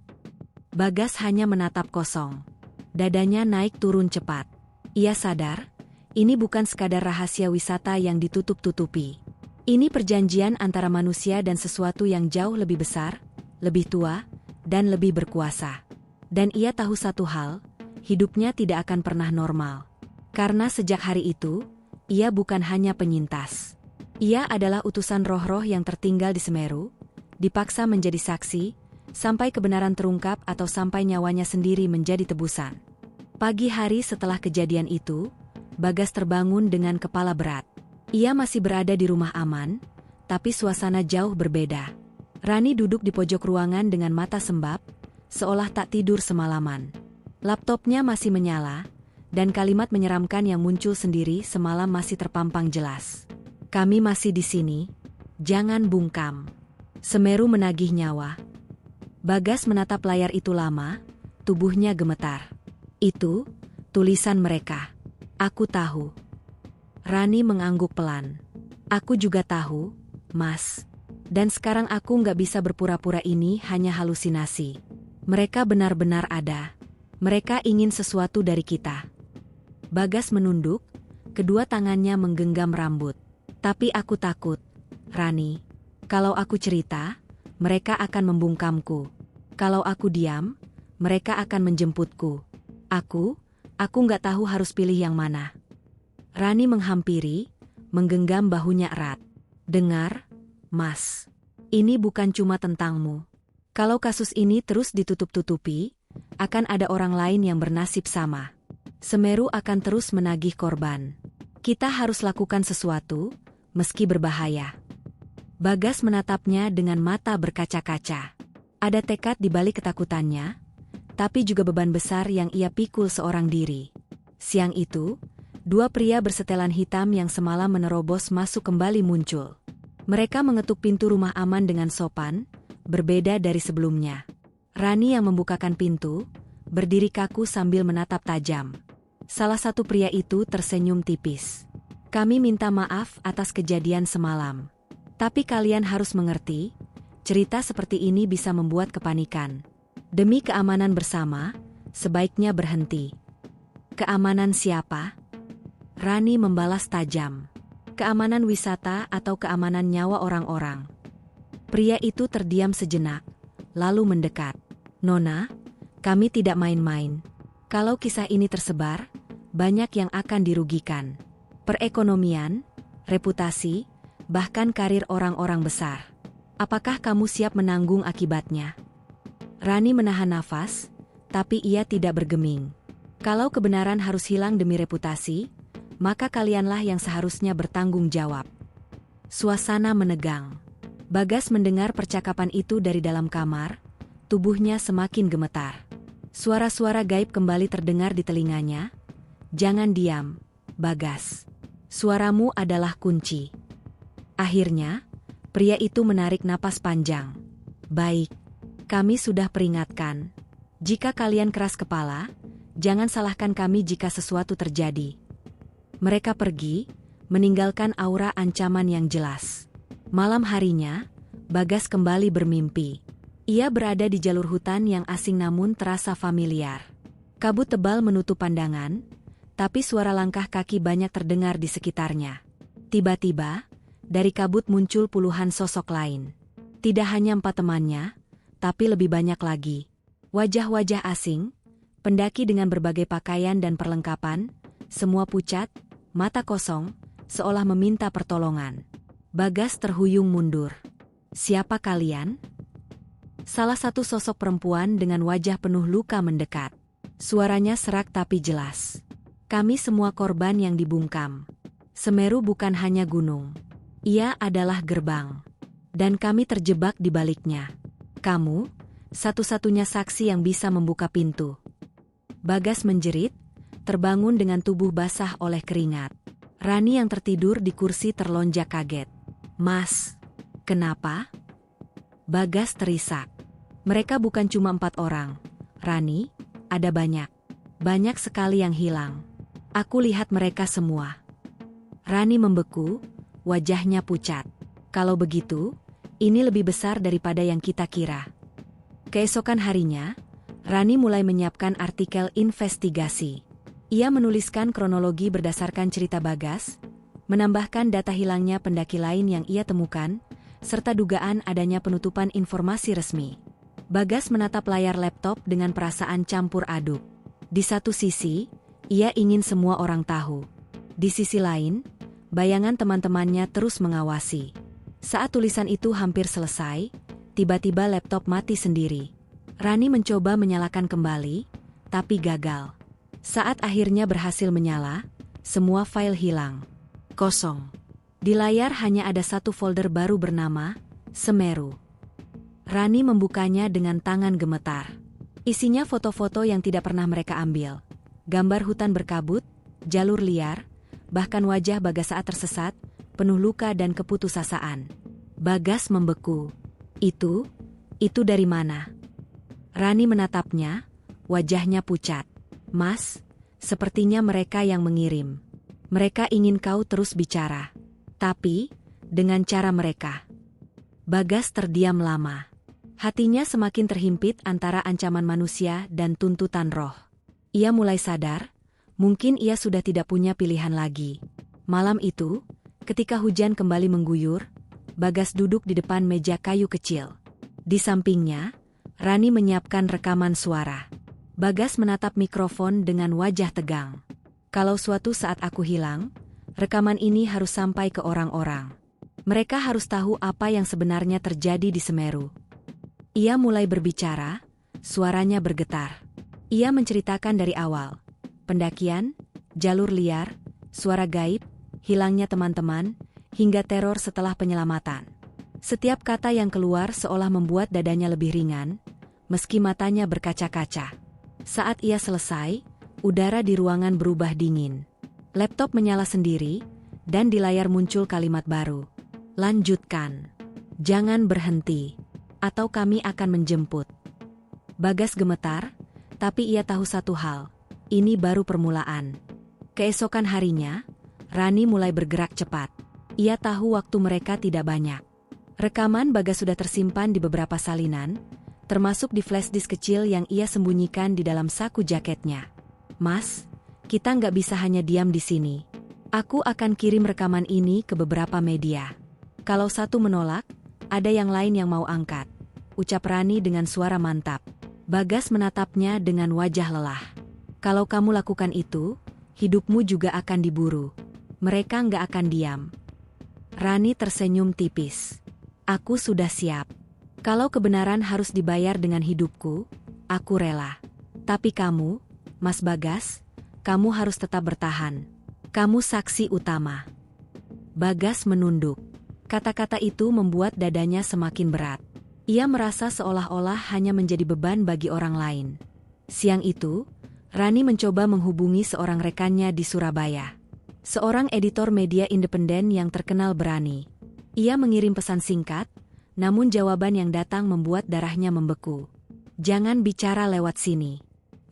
Speaker 1: Bagas hanya menatap kosong. Dadanya naik turun cepat. Ia sadar, ini bukan sekadar rahasia wisata yang ditutup-tutupi. Ini perjanjian antara manusia dan sesuatu yang jauh lebih besar, lebih tua, dan lebih berkuasa. Dan ia tahu satu hal, hidupnya tidak akan pernah normal. Karena sejak hari itu, ia bukan hanya penyintas. Ia adalah utusan roh-roh yang tertinggal di Semeru, dipaksa menjadi saksi, sampai kebenaran terungkap atau sampai nyawanya sendiri menjadi tebusan. Pagi hari setelah kejadian itu, Bagas terbangun dengan kepala berat. Ia masih berada di rumah aman, tapi suasana jauh berbeda. Rani duduk di pojok ruangan dengan mata sembab, seolah tak tidur semalaman. Laptopnya masih menyala, dan kalimat menyeramkan yang muncul sendiri semalam masih terpampang jelas. Kami masih di sini, jangan bungkam. Semeru menagih nyawa. Bagas menatap layar itu lama, tubuhnya gemetar. Itu, tulisan mereka. Aku tahu. Rani mengangguk pelan. Aku juga tahu, Mas. Dan sekarang aku nggak bisa berpura-pura ini hanya halusinasi. Mereka benar-benar ada. Mereka ingin sesuatu dari kita. Bagas menunduk, kedua tangannya menggenggam rambut. Tapi aku takut, Rani. Kalau aku cerita, mereka akan membungkamku. Kalau aku diam, mereka akan menjemputku. Aku nggak tahu harus pilih yang mana. Rani menghampiri, menggenggam bahunya erat. Dengar, Mas. Ini bukan cuma tentangmu. Kalau kasus ini terus ditutup-tutupi, akan ada orang lain yang bernasib sama. Semeru akan terus menagih korban. Kita harus lakukan sesuatu, meski berbahaya. Bagas menatapnya dengan mata berkaca-kaca. Ada tekad di balik ketakutannya, tapi juga beban besar yang ia pikul seorang diri. Siang itu, 2 pria bersetelan hitam yang semalam menerobos masuk kembali muncul. Mereka mengetuk pintu rumah aman dengan sopan, berbeda dari sebelumnya. Rani yang membukakan pintu, berdiri kaku sambil menatap tajam. Salah satu pria itu tersenyum tipis. Kami minta maaf atas kejadian semalam. Tapi kalian harus mengerti, cerita seperti ini bisa membuat kepanikan. Demi keamanan bersama, sebaiknya berhenti. Keamanan siapa? Rani membalas tajam. Keamanan wisata atau keamanan nyawa orang-orang. Pria itu terdiam sejenak, lalu mendekat. Nona, kami tidak main-main. Kalau kisah ini tersebar, banyak yang akan dirugikan. Perekonomian, reputasi, bahkan karir orang-orang besar. Apakah kamu siap menanggung akibatnya? Rani menahan nafas, tapi ia tidak bergeming. Kalau kebenaran harus hilang demi reputasi, maka kalianlah yang seharusnya bertanggung jawab. Suasana menegang. Bagas mendengar percakapan itu dari dalam kamar, tubuhnya semakin gemetar. Suara-suara gaib kembali terdengar di telinganya. Jangan diam, Bagas. Suaramu adalah kunci. Akhirnya, pria itu menarik napas panjang. Baik, kami sudah peringatkan. Jika kalian keras kepala, jangan salahkan kami jika sesuatu terjadi. Mereka pergi, meninggalkan aura ancaman yang jelas. Malam harinya, Bagas kembali bermimpi. Ia berada di jalur hutan yang asing namun terasa familiar. Kabut tebal menutup pandangan, tapi suara langkah kaki banyak terdengar di sekitarnya. Tiba-tiba, dari kabut muncul puluhan sosok lain. Tidak hanya 4 temannya, tapi lebih banyak lagi. Wajah-wajah asing, pendaki dengan berbagai pakaian dan perlengkapan, semua pucat, mata kosong, seolah meminta pertolongan. Bagas terhuyung mundur. Siapa kalian? Salah satu sosok perempuan dengan wajah penuh luka mendekat. Suaranya serak tapi jelas. Kami semua korban yang dibungkam. Semeru bukan hanya gunung. Ia adalah gerbang. Dan kami terjebak di baliknya. Kamu, satu-satunya saksi yang bisa membuka pintu. Bagas menjerit, terbangun dengan tubuh basah oleh keringat. Rani yang tertidur di kursi terlonjak kaget. Mas, kenapa? Bagas terisak. Mereka bukan cuma 4 orang. Rani, ada banyak. Banyak sekali yang hilang. Aku lihat mereka semua. Rani membeku, wajahnya pucat. Kalau begitu, ini lebih besar daripada yang kita kira. Keesokan harinya, Rani mulai menyiapkan artikel investigasi. Ia menuliskan kronologi berdasarkan cerita Bagas, menambahkan data hilangnya pendaki lain yang ia temukan, serta dugaan adanya penutupan informasi resmi. Bagas menatap layar laptop dengan perasaan campur aduk. Di satu sisi, ia ingin semua orang tahu. Di sisi lain, bayangan teman-temannya terus mengawasi. Saat tulisan itu hampir selesai, tiba-tiba laptop mati sendiri. Rani mencoba menyalakan kembali, tapi gagal. Saat akhirnya berhasil menyala, semua file hilang. Kosong. Di layar hanya ada satu folder baru bernama Semeru. Rani membukanya dengan tangan gemetar. Isinya foto-foto yang tidak pernah mereka ambil. Gambar hutan berkabut, jalur liar, bahkan wajah Bagas saat tersesat, penuh luka dan keputusasaan. Bagas membeku. Itu dari mana? Rani menatapnya, wajahnya pucat. Mas, sepertinya mereka yang mengirim. Mereka ingin kau terus bicara. Tapi, dengan cara mereka. Bagas terdiam lama. Hatinya semakin terhimpit antara ancaman manusia dan tuntutan roh. Ia mulai sadar, mungkin ia sudah tidak punya pilihan lagi. Malam itu, ketika hujan kembali mengguyur, Bagas duduk di depan meja kayu kecil. Di sampingnya, Rani menyiapkan rekaman suara. Bagas menatap mikrofon dengan wajah tegang. Kalau suatu saat aku hilang, rekaman ini harus sampai ke orang-orang. Mereka harus tahu apa yang sebenarnya terjadi di Semeru. Ia mulai berbicara, suaranya bergetar. Ia menceritakan dari awal. Pendakian, jalur liar, suara gaib, hilangnya teman-teman, hingga teror setelah penyelamatan. Setiap kata yang keluar seolah membuat dadanya lebih ringan, meski matanya berkaca-kaca. Saat ia selesai, udara di ruangan berubah dingin. Laptop menyala sendiri, dan di layar muncul kalimat baru. Lanjutkan. Jangan berhenti. Atau kami akan menjemput. Bagas gemetar, tapi ia tahu satu hal. Ini baru permulaan. Keesokan harinya, Rani mulai bergerak cepat. Ia tahu waktu mereka tidak banyak. Rekaman Bagas sudah tersimpan di beberapa salinan, termasuk di flash disk kecil yang ia sembunyikan di dalam saku jaketnya. Mas, kita nggak bisa hanya diam di sini. Aku akan kirim rekaman ini ke beberapa media. Kalau satu menolak, ada yang lain yang mau angkat. Ucap Rani dengan suara mantap. Bagas menatapnya dengan wajah lelah. Kalau kamu lakukan itu, hidupmu juga akan diburu. Mereka nggak akan diam. Rani tersenyum tipis. Aku sudah siap. Kalau kebenaran harus dibayar dengan hidupku, aku rela. Tapi kamu, Mas Bagas, kamu harus tetap bertahan. Kamu saksi utama. Bagas menunduk. Kata-kata itu membuat dadanya semakin berat. Ia merasa seolah-olah hanya menjadi beban bagi orang lain. Siang itu, Rani mencoba menghubungi seorang rekannya di Surabaya. Seorang editor media independen yang terkenal berani. Ia mengirim pesan singkat, namun jawaban yang datang membuat darahnya membeku. Jangan bicara lewat sini.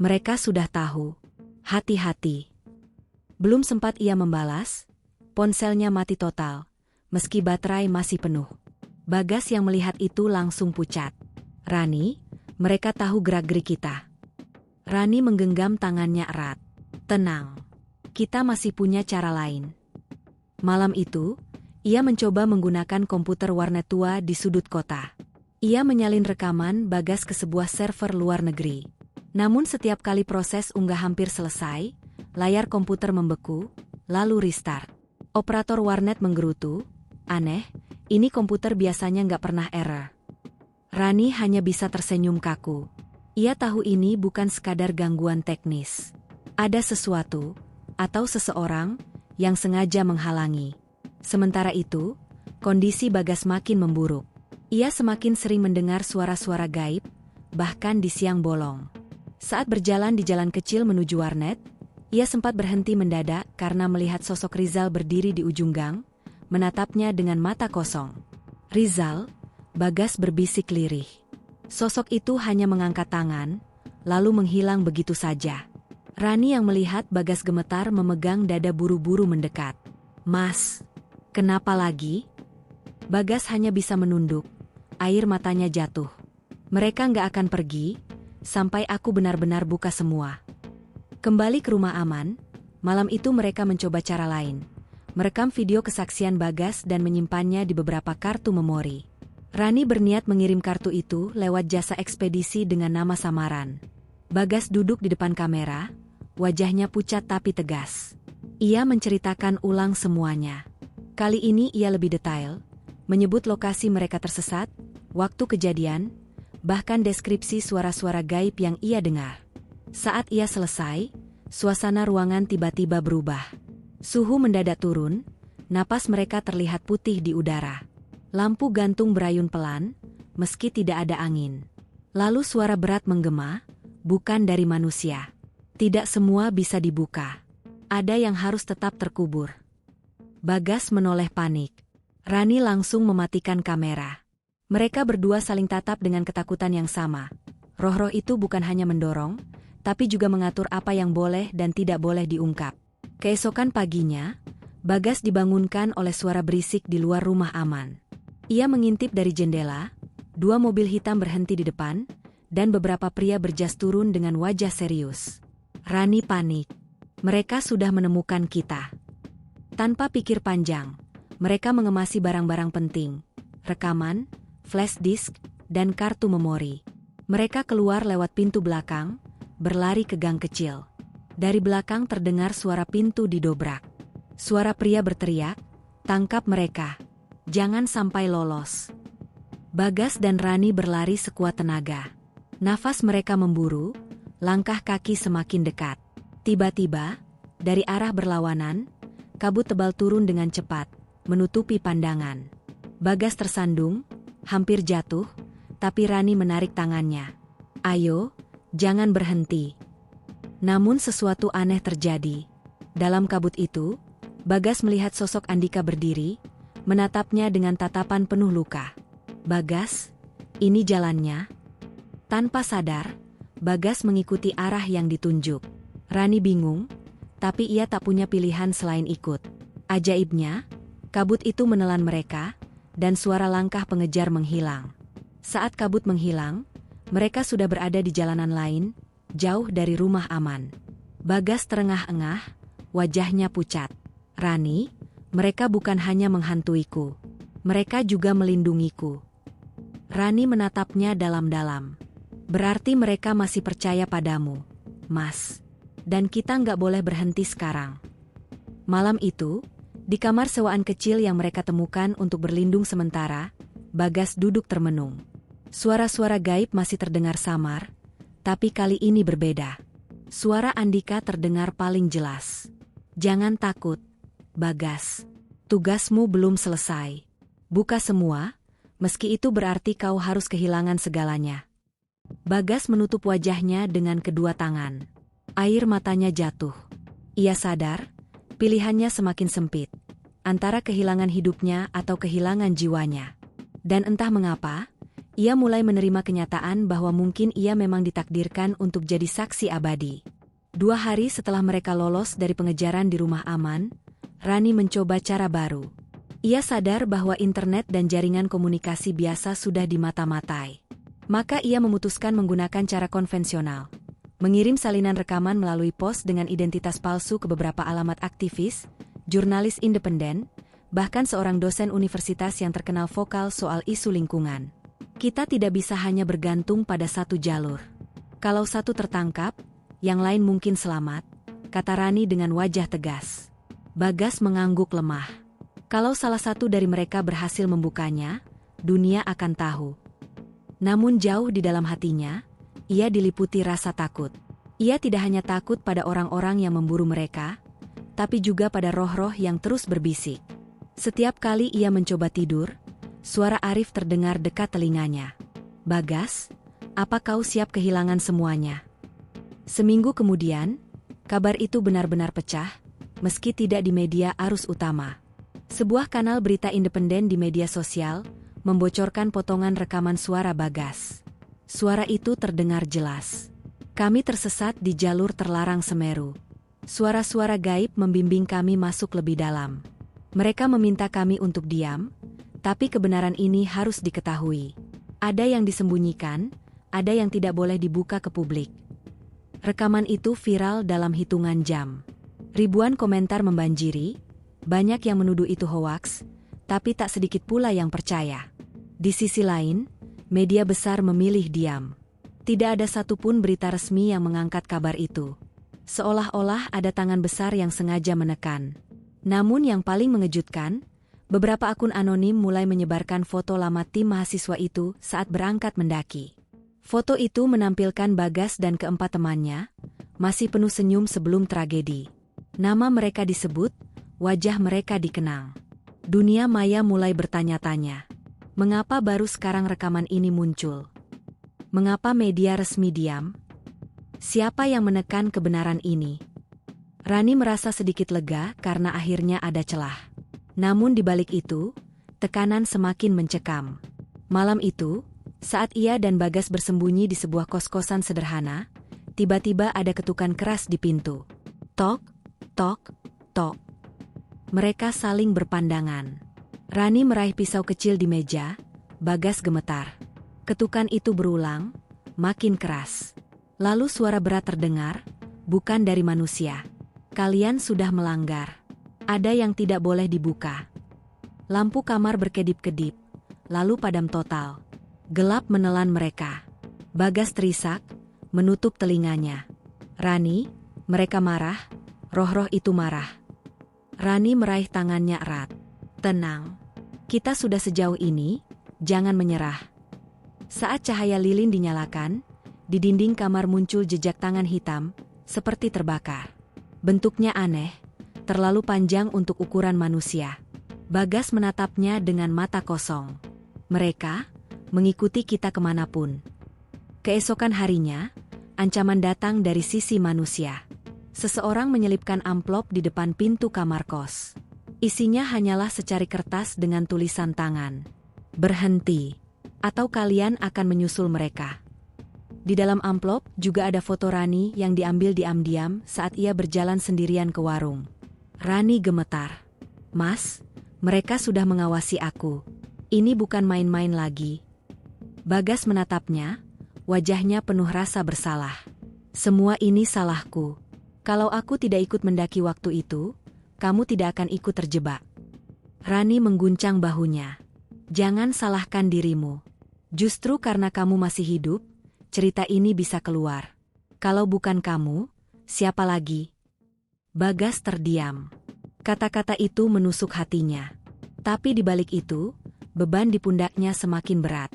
Speaker 1: Mereka sudah tahu. Hati-hati. Belum sempat ia membalas, ponselnya mati total. Meski baterai masih penuh. Bagas yang melihat itu langsung pucat. Rani, mereka tahu gerak-gerik kita. Rani menggenggam tangannya erat. Tenang. Kita masih punya cara lain. Malam itu, ia mencoba menggunakan komputer warnet tua di sudut kota. Ia menyalin rekaman Bagas ke sebuah server luar negeri. Namun setiap kali proses unggah hampir selesai, layar komputer membeku, lalu restart. Operator warnet menggerutu. Aneh, ini komputer biasanya nggak pernah error. Rani hanya bisa tersenyum kaku. Ia tahu ini bukan sekadar gangguan teknis. Ada sesuatu, atau seseorang, yang sengaja menghalangi. Sementara itu, kondisi Bagas makin memburuk. Ia semakin sering mendengar suara-suara gaib, bahkan di siang bolong. Saat berjalan di jalan kecil menuju warnet, ia sempat berhenti mendadak karena melihat sosok Rizal berdiri di ujung gang, menatapnya dengan mata kosong. Rizal, Bagas berbisik lirih. Sosok itu hanya mengangkat tangan, lalu menghilang begitu saja. Rani yang melihat Bagas gemetar memegang dada buru-buru mendekat. Mas, kenapa lagi? Bagas hanya bisa menunduk, air matanya jatuh. Mereka nggak akan pergi, sampai aku benar-benar buka semua. Kembali ke rumah aman, malam itu mereka mencoba cara lain. Merekam video kesaksian Bagas dan menyimpannya di beberapa kartu memori. Rani berniat mengirim kartu itu lewat jasa ekspedisi dengan nama samaran. Bagas duduk di depan kamera, wajahnya pucat tapi tegas. Ia menceritakan ulang semuanya. Kali ini ia lebih detail, menyebut lokasi mereka tersesat, waktu kejadian, bahkan deskripsi suara-suara gaib yang ia dengar. Saat ia selesai, suasana ruangan tiba-tiba berubah. Suhu mendadak turun, napas mereka terlihat putih di udara. Lampu gantung berayun pelan, meski tidak ada angin. Lalu suara berat menggema, bukan dari manusia. Tidak semua bisa dibuka. Ada yang harus tetap terkubur. Bagas menoleh panik. Rani langsung mematikan kamera. Mereka berdua saling tatap dengan ketakutan yang sama. Roh-roh itu bukan hanya mendorong, tapi juga mengatur apa yang boleh dan tidak boleh diungkap. Keesokan paginya, Bagas dibangunkan oleh suara berisik di luar rumah aman. Ia mengintip dari jendela, 2 mobil hitam berhenti di depan, dan beberapa pria berjas turun dengan wajah serius. Rani panik. Mereka sudah menemukan kita. Tanpa pikir panjang, mereka mengemasi barang-barang penting, rekaman, flash disk, dan kartu memori. Mereka keluar lewat pintu belakang, berlari ke gang kecil. Dari belakang terdengar suara pintu didobrak. Suara pria berteriak, "Tangkap mereka! Jangan sampai lolos!" Bagas dan Rani berlari sekuat tenaga. Nafas mereka memburu, langkah kaki semakin dekat. Tiba-tiba, dari arah berlawanan, kabut tebal turun dengan cepat, menutupi pandangan. Bagas tersandung, hampir jatuh, tapi Rani menarik tangannya. "Ayo, jangan berhenti." Namun sesuatu aneh terjadi. Dalam kabut itu, Bagas melihat sosok Andika berdiri, menatapnya dengan tatapan penuh luka. "Bagas, ini jalannya." Tanpa sadar, Bagas mengikuti arah yang ditunjuk. Rani bingung, tapi ia tak punya pilihan selain ikut. Ajaibnya, kabut itu menelan mereka, dan suara langkah pengejar menghilang. Saat kabut menghilang, mereka sudah berada di jalanan lain, jauh dari rumah aman. Bagas terengah-engah, wajahnya pucat. "Rani, mereka bukan hanya menghantuiku. Mereka juga melindungiku." Rani menatapnya dalam-dalam. "Berarti mereka masih percaya padamu, Mas. Dan kita nggak boleh berhenti sekarang." Malam itu, di kamar sewaan kecil yang mereka temukan untuk berlindung sementara, Bagas duduk termenung. Suara-suara gaib masih terdengar samar, tapi kali ini berbeda. Suara Andika terdengar paling jelas. "Jangan takut, Bagas. Tugasmu belum selesai. Buka semua, meski itu berarti kau harus kehilangan segalanya. Bagas menutup wajahnya dengan kedua tangan. Air matanya jatuh. Ia sadar, pilihannya semakin sempit. Antara kehilangan hidupnya atau kehilangan jiwanya. Dan entah mengapa, ia mulai menerima kenyataan bahwa mungkin ia memang ditakdirkan untuk jadi saksi abadi. 2 hari setelah mereka lolos dari pengejaran di rumah aman, Rani mencoba cara baru. Ia sadar bahwa internet dan jaringan komunikasi biasa sudah dimata-matai. Maka ia memutuskan menggunakan cara konvensional. Mengirim salinan rekaman melalui pos dengan identitas palsu ke beberapa alamat aktivis, jurnalis independen, bahkan seorang dosen universitas yang terkenal vokal soal isu lingkungan. Kita tidak bisa hanya bergantung pada satu jalur. Kalau satu tertangkap, yang lain mungkin selamat, kata Rani dengan wajah tegas. Bagas mengangguk lemah. Kalau salah satu dari mereka berhasil membukanya, dunia akan tahu. Namun jauh di dalam hatinya, ia diliputi rasa takut. Ia tidak hanya takut pada orang-orang yang memburu mereka, tapi juga pada roh-roh yang terus berbisik. Setiap kali ia mencoba tidur, suara Arif terdengar dekat telinganya. Bagas, apa kau siap kehilangan semuanya? Seminggu kemudian, kabar itu benar-benar pecah, meski tidak di media arus utama. Sebuah kanal berita independen di media sosial membocorkan potongan rekaman suara Bagas. Suara itu terdengar jelas. Kami tersesat di jalur terlarang Semeru. Suara-suara gaib membimbing kami masuk lebih dalam. Mereka meminta kami untuk diam, tapi kebenaran ini harus diketahui. Ada yang disembunyikan, ada yang tidak boleh dibuka ke publik. Rekaman itu viral dalam hitungan jam. Ribuan komentar membanjiri, banyak yang menuduh itu hoaks, tapi tak sedikit pula yang percaya. Di sisi lain, media besar memilih diam. Tidak ada satupun berita resmi yang mengangkat kabar itu. Seolah-olah ada tangan besar yang sengaja menekan. Namun yang paling mengejutkan, beberapa akun anonim mulai menyebarkan foto lama tim mahasiswa itu saat berangkat mendaki. Foto itu menampilkan Bagas dan keempat temannya, masih penuh senyum sebelum tragedi. Nama mereka disebut, wajah mereka dikenang. Dunia maya mulai bertanya-tanya. Mengapa baru sekarang rekaman ini muncul? Mengapa media resmi diam? Siapa yang menekan kebenaran ini? Rani merasa sedikit lega karena akhirnya ada celah. Namun di balik itu, tekanan semakin mencekam. Malam itu, saat ia dan Bagas bersembunyi di sebuah kos-kosan sederhana, tiba-tiba ada ketukan keras di pintu. Tok, tok, tok. Mereka saling berpandangan. Rani meraih pisau kecil di meja, Bagas gemetar. Ketukan itu berulang, makin keras. Lalu suara berat terdengar, bukan dari manusia. Kalian sudah melanggar. Ada yang tidak boleh dibuka. Lampu kamar berkedip-kedip, lalu padam total. Gelap menelan mereka. Bagas terisak, menutup telinganya. Rani, mereka marah, roh-roh itu marah. Rani meraih tangannya erat. Tenang. Kita sudah sejauh ini, jangan menyerah. Saat cahaya lilin dinyalakan, di dinding kamar muncul jejak tangan hitam, seperti terbakar. Bentuknya aneh, terlalu panjang untuk ukuran manusia. Bagas menatapnya dengan mata kosong. Mereka mengikuti kita kemanapun. Keesokan harinya, ancaman datang dari sisi manusia. Seseorang menyelipkan amplop di depan pintu kamar kos. Isinya hanyalah secari kertas dengan tulisan tangan. Berhenti, atau kalian akan menyusul mereka. Di dalam amplop juga ada foto Rani yang diambil diam-diam saat ia berjalan sendirian ke warung. Rani gemetar. Mas, mereka sudah mengawasi aku. Ini bukan main-main lagi. Bagas menatapnya, wajahnya penuh rasa bersalah. Semua ini salahku. Kalau aku tidak ikut mendaki waktu itu, kamu tidak akan ikut terjebak. Rani mengguncang bahunya. Jangan salahkan dirimu. Justru karena kamu masih hidup, cerita ini bisa keluar. Kalau bukan kamu, siapa lagi? Bagas terdiam. Kata-kata itu menusuk hatinya. Tapi di balik itu, beban di pundaknya semakin berat.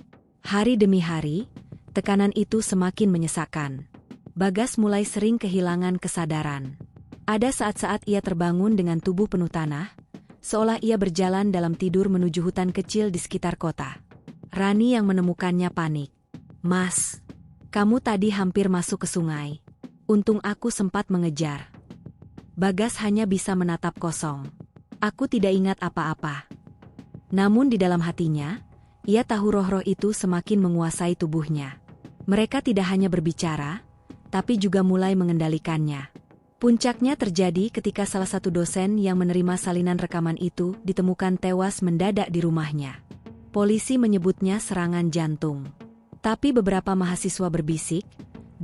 Speaker 1: Hari demi hari, tekanan itu semakin menyesakkan. Bagas mulai sering kehilangan kesadaran. Ada saat-saat ia terbangun dengan tubuh penuh tanah, seolah ia berjalan dalam tidur menuju hutan kecil di sekitar kota. Rani yang menemukannya panik. "Mas, kamu tadi hampir masuk ke sungai. Untung aku sempat mengejar." Bagas hanya bisa menatap kosong. "Aku tidak ingat apa-apa." Namun di dalam hatinya, ia tahu roh-roh itu semakin menguasai tubuhnya. Mereka tidak hanya berbicara, tapi juga mulai mengendalikannya. Puncaknya terjadi ketika salah satu dosen yang menerima salinan rekaman itu ditemukan tewas mendadak di rumahnya. Polisi menyebutnya serangan jantung. Tapi beberapa mahasiswa berbisik,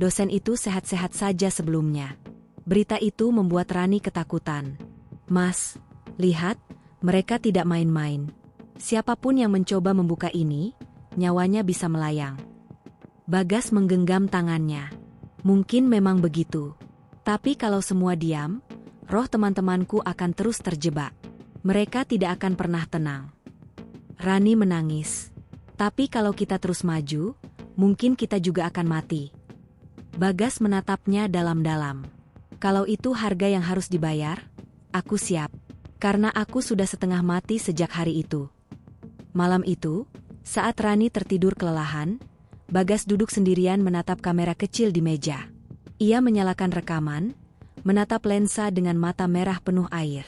Speaker 1: dosen itu sehat-sehat saja sebelumnya. Berita itu membuat Rani ketakutan. "Mas, lihat, mereka tidak main-main. Siapapun yang mencoba membuka ini, nyawanya bisa melayang." Bagas menggenggam tangannya. "Mungkin memang begitu. Tapi kalau semua diam, roh teman-temanku akan terus terjebak. Mereka tidak akan pernah tenang." Rani menangis. "Tapi kalau kita terus maju, mungkin kita juga akan mati." Bagas menatapnya dalam-dalam. "Kalau itu harga yang harus dibayar, aku siap. Karena aku sudah setengah mati sejak hari itu." Malam itu, saat Rani tertidur kelelahan, Bagas duduk sendirian menatap kamera kecil di meja. Ia menyalakan rekaman, menatap lensa dengan mata merah penuh air.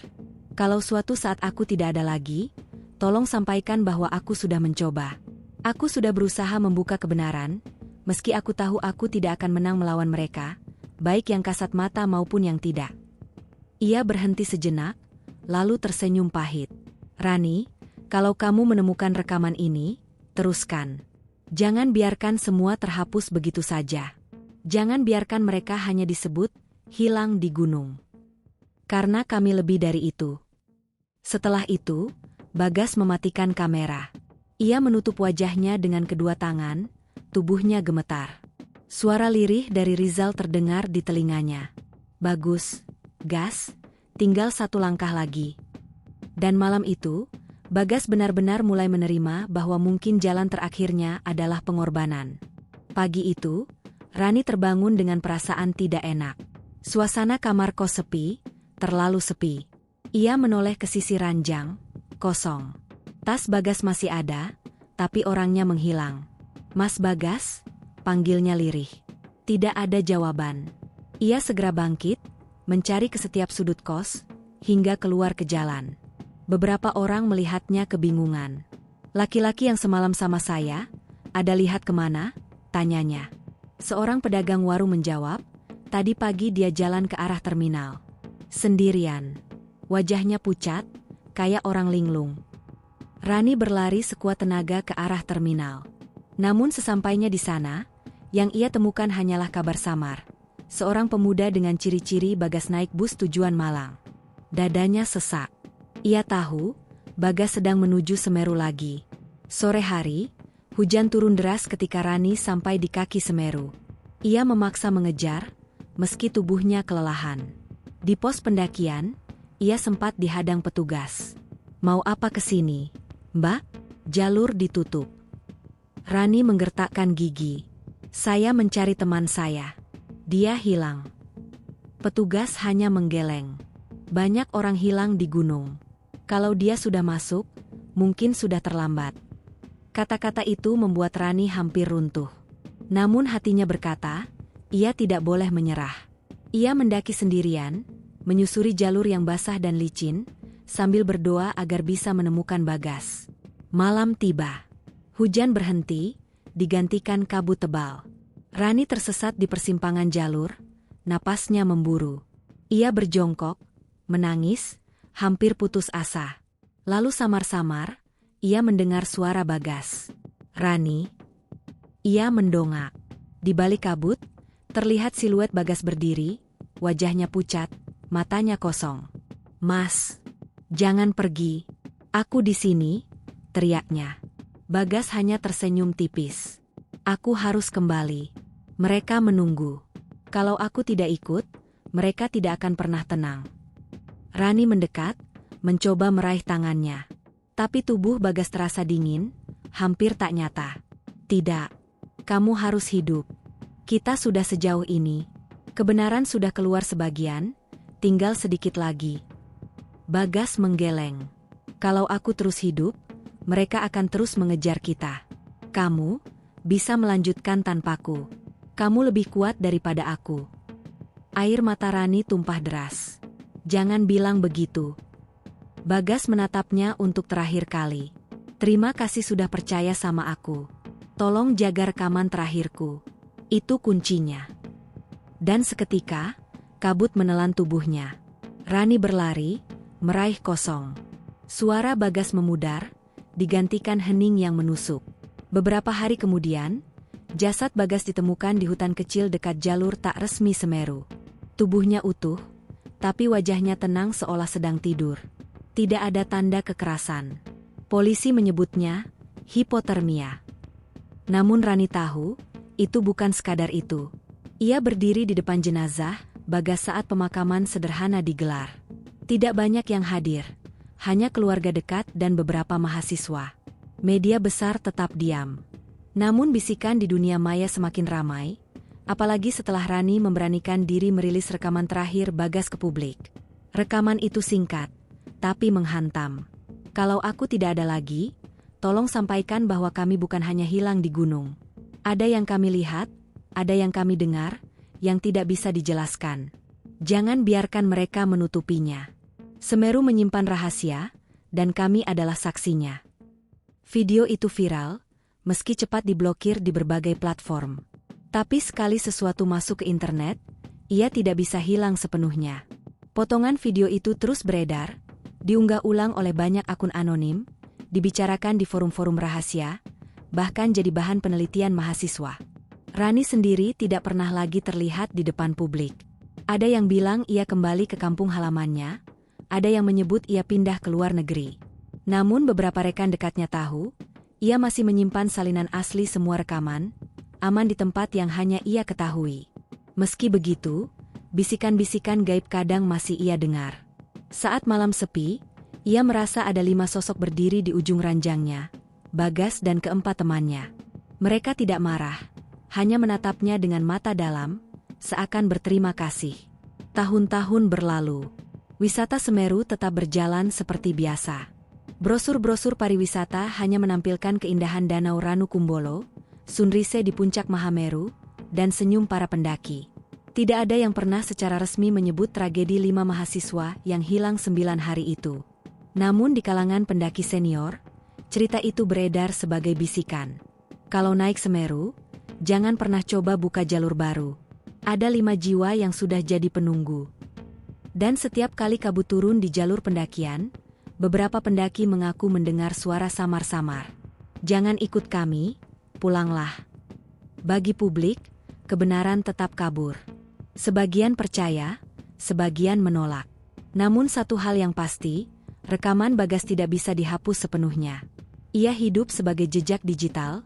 Speaker 1: "Kalau suatu saat aku tidak ada lagi, tolong sampaikan bahwa aku sudah mencoba. Aku sudah berusaha membuka kebenaran, meski aku tahu aku tidak akan menang melawan mereka, baik yang kasat mata maupun yang tidak." Ia berhenti sejenak, lalu tersenyum pahit. "Rani, kalau kamu menemukan rekaman ini, teruskan. Jangan biarkan semua terhapus begitu saja. Jangan biarkan mereka hanya disebut hilang di gunung. Karena kami lebih dari itu." Setelah itu, Bagas mematikan kamera. Ia menutup wajahnya dengan kedua tangan, tubuhnya gemetar. Suara lirih dari Rizal terdengar di telinganya. "Bagus, gas, tinggal satu langkah lagi." Dan malam itu, Bagas benar-benar mulai menerima bahwa mungkin jalan terakhirnya adalah pengorbanan. Pagi itu, Rani terbangun dengan perasaan tidak enak. Suasana kamar kos sepi, terlalu sepi. Ia menoleh ke sisi ranjang, kosong. Tas Bagas masih ada, tapi orangnya menghilang. "Mas Bagas?" panggilnya lirih. Tidak ada jawaban. Ia segera bangkit, mencari ke setiap sudut kos, hingga keluar ke jalan. Beberapa orang melihatnya kebingungan. "Laki-laki yang semalam sama saya, ada lihat kemana?" tanyanya. Seorang pedagang warung menjawab, "Tadi pagi dia jalan ke arah terminal. Sendirian. Wajahnya pucat, kayak orang linglung." Rani berlari sekuat tenaga ke arah terminal. Namun sesampainya di sana, yang ia temukan hanyalah kabar samar. Seorang pemuda dengan ciri-ciri Bagas naik bus tujuan Malang. Dadanya sesak. Ia tahu, Bagas sedang menuju Semeru lagi. Sore hari, hujan turun deras ketika Rani sampai di kaki Semeru. Ia memaksa mengejar, meski tubuhnya kelelahan. Di pos pendakian, ia sempat dihadang petugas. "Mau apa ke sini, Mbak?" "Jalur ditutup." Rani menggertakkan gigi. "Saya mencari teman saya. Dia hilang." Petugas hanya menggeleng. Banyak orang hilang di gunung. Kalau dia sudah masuk, mungkin sudah terlambat. Kata-kata itu membuat Rani hampir runtuh. Namun hatinya berkata, ia tidak boleh menyerah. Ia mendaki sendirian, menyusuri jalur yang basah dan licin, sambil berdoa agar bisa menemukan Bagas. Malam tiba. Hujan berhenti, digantikan kabut tebal. Rani tersesat di persimpangan jalur, napasnya memburu. Ia berjongkok, menangis, hampir putus asa. Lalu samar-samar, ia mendengar suara Bagas. "Rani." Ia mendongak. Di balik kabut, terlihat siluet Bagas berdiri, wajahnya pucat, matanya kosong. "Mas, jangan pergi. Aku di sini," teriaknya. Bagas hanya tersenyum tipis. "Aku harus kembali. Mereka menunggu. Kalau aku tidak ikut, mereka tidak akan pernah tenang." Rani mendekat, mencoba meraih tangannya. Tapi tubuh Bagas terasa dingin, hampir tak nyata. "Tidak. Kamu harus hidup. Kita sudah sejauh ini. Kebenaran sudah keluar sebagian, tinggal sedikit lagi." Bagas menggeleng. Kalau aku terus hidup, mereka akan terus mengejar kita. Kamu bisa melanjutkan tanpaku. Kamu lebih kuat daripada aku. Air mata Rani tumpah deras. Jangan bilang begitu. Bagas menatapnya untuk terakhir kali. Terima kasih sudah percaya sama aku. Tolong jaga rekaman terakhirku. Itu kuncinya. Dan seketika, kabut menelan tubuhnya. Rani berlari, meraih kosong. Suara Bagas memudar, digantikan hening yang menusuk. Beberapa hari kemudian, jasad Bagas ditemukan di hutan kecil dekat jalur tak resmi Semeru. Tubuhnya utuh, tapi wajahnya tenang seolah sedang tidur. Tidak ada tanda kekerasan. Polisi menyebutnya hipotermia. Namun Rani tahu, itu bukan sekadar itu. Ia berdiri di depan jenazah Bagas saat pemakaman sederhana digelar. Tidak banyak yang hadir, hanya keluarga dekat dan beberapa mahasiswa. Media besar tetap diam. Namun bisikan di dunia maya semakin ramai, apalagi setelah Rani memberanikan diri merilis rekaman terakhir Bagas ke publik. Rekaman itu singkat, tapi menghantam. Kalau aku tidak ada lagi, tolong sampaikan bahwa kami bukan hanya hilang di gunung. Ada yang kami lihat, ada yang kami dengar, yang tidak bisa dijelaskan. Jangan biarkan mereka menutupinya. Semeru menyimpan rahasia, dan kami adalah saksinya. Video itu viral, meski cepat diblokir di berbagai platform. Tapi sekali sesuatu masuk ke internet, ia tidak bisa hilang sepenuhnya. Potongan video itu terus beredar, diunggah ulang oleh banyak akun anonim, dibicarakan di forum-forum rahasia, bahkan jadi bahan penelitian mahasiswa. Rani sendiri tidak pernah lagi terlihat di depan publik. Ada yang bilang ia kembali ke kampung halamannya, ada yang menyebut ia pindah ke luar negeri. Namun beberapa rekan dekatnya tahu, ia masih menyimpan salinan asli semua rekaman, aman di tempat yang hanya ia ketahui. Meski begitu, bisikan-bisikan gaib kadang masih ia dengar. Saat malam sepi, ia merasa ada 5 sosok berdiri di ujung ranjangnya, Bagas dan keempat temannya. Mereka tidak marah, hanya menatapnya dengan mata dalam, seakan berterima kasih. Tahun-tahun berlalu, wisata Semeru tetap berjalan seperti biasa. Brosur-brosur pariwisata hanya menampilkan keindahan Danau Ranu Kumbolo, sunrise di puncak Mahameru, dan senyum para pendaki. Tidak ada yang pernah secara resmi menyebut tragedi 5 mahasiswa yang hilang 9 hari itu. Namun di kalangan pendaki senior, cerita itu beredar sebagai bisikan. Kalau naik Semeru, jangan pernah coba buka jalur baru. Ada 5 jiwa yang sudah jadi penunggu. Dan setiap kali kabut turun di jalur pendakian, beberapa pendaki mengaku mendengar suara samar-samar. Jangan ikut kami, pulanglah. Bagi publik, kebenaran tetap kabur. Sebagian percaya, sebagian menolak. Namun satu hal yang pasti, rekaman Bagas tidak bisa dihapus sepenuhnya. Ia hidup sebagai jejak digital,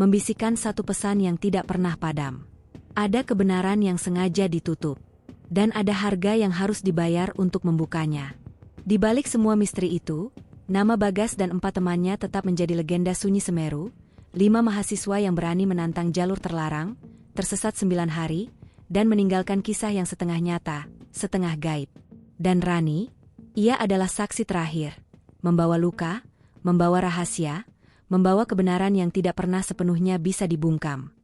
Speaker 1: membisikkan satu pesan yang tidak pernah padam. Ada kebenaran yang sengaja ditutup, dan ada harga yang harus dibayar untuk membukanya. Di balik semua misteri itu, nama Bagas dan 4 temannya tetap menjadi legenda sunyi Semeru, 5 mahasiswa yang berani menantang jalur terlarang, tersesat 9 hari, dan meninggalkan kisah yang setengah nyata, setengah gaib. Dan Rani, ia adalah saksi terakhir, membawa luka, membawa rahasia, membawa kebenaran yang tidak pernah sepenuhnya bisa dibungkam.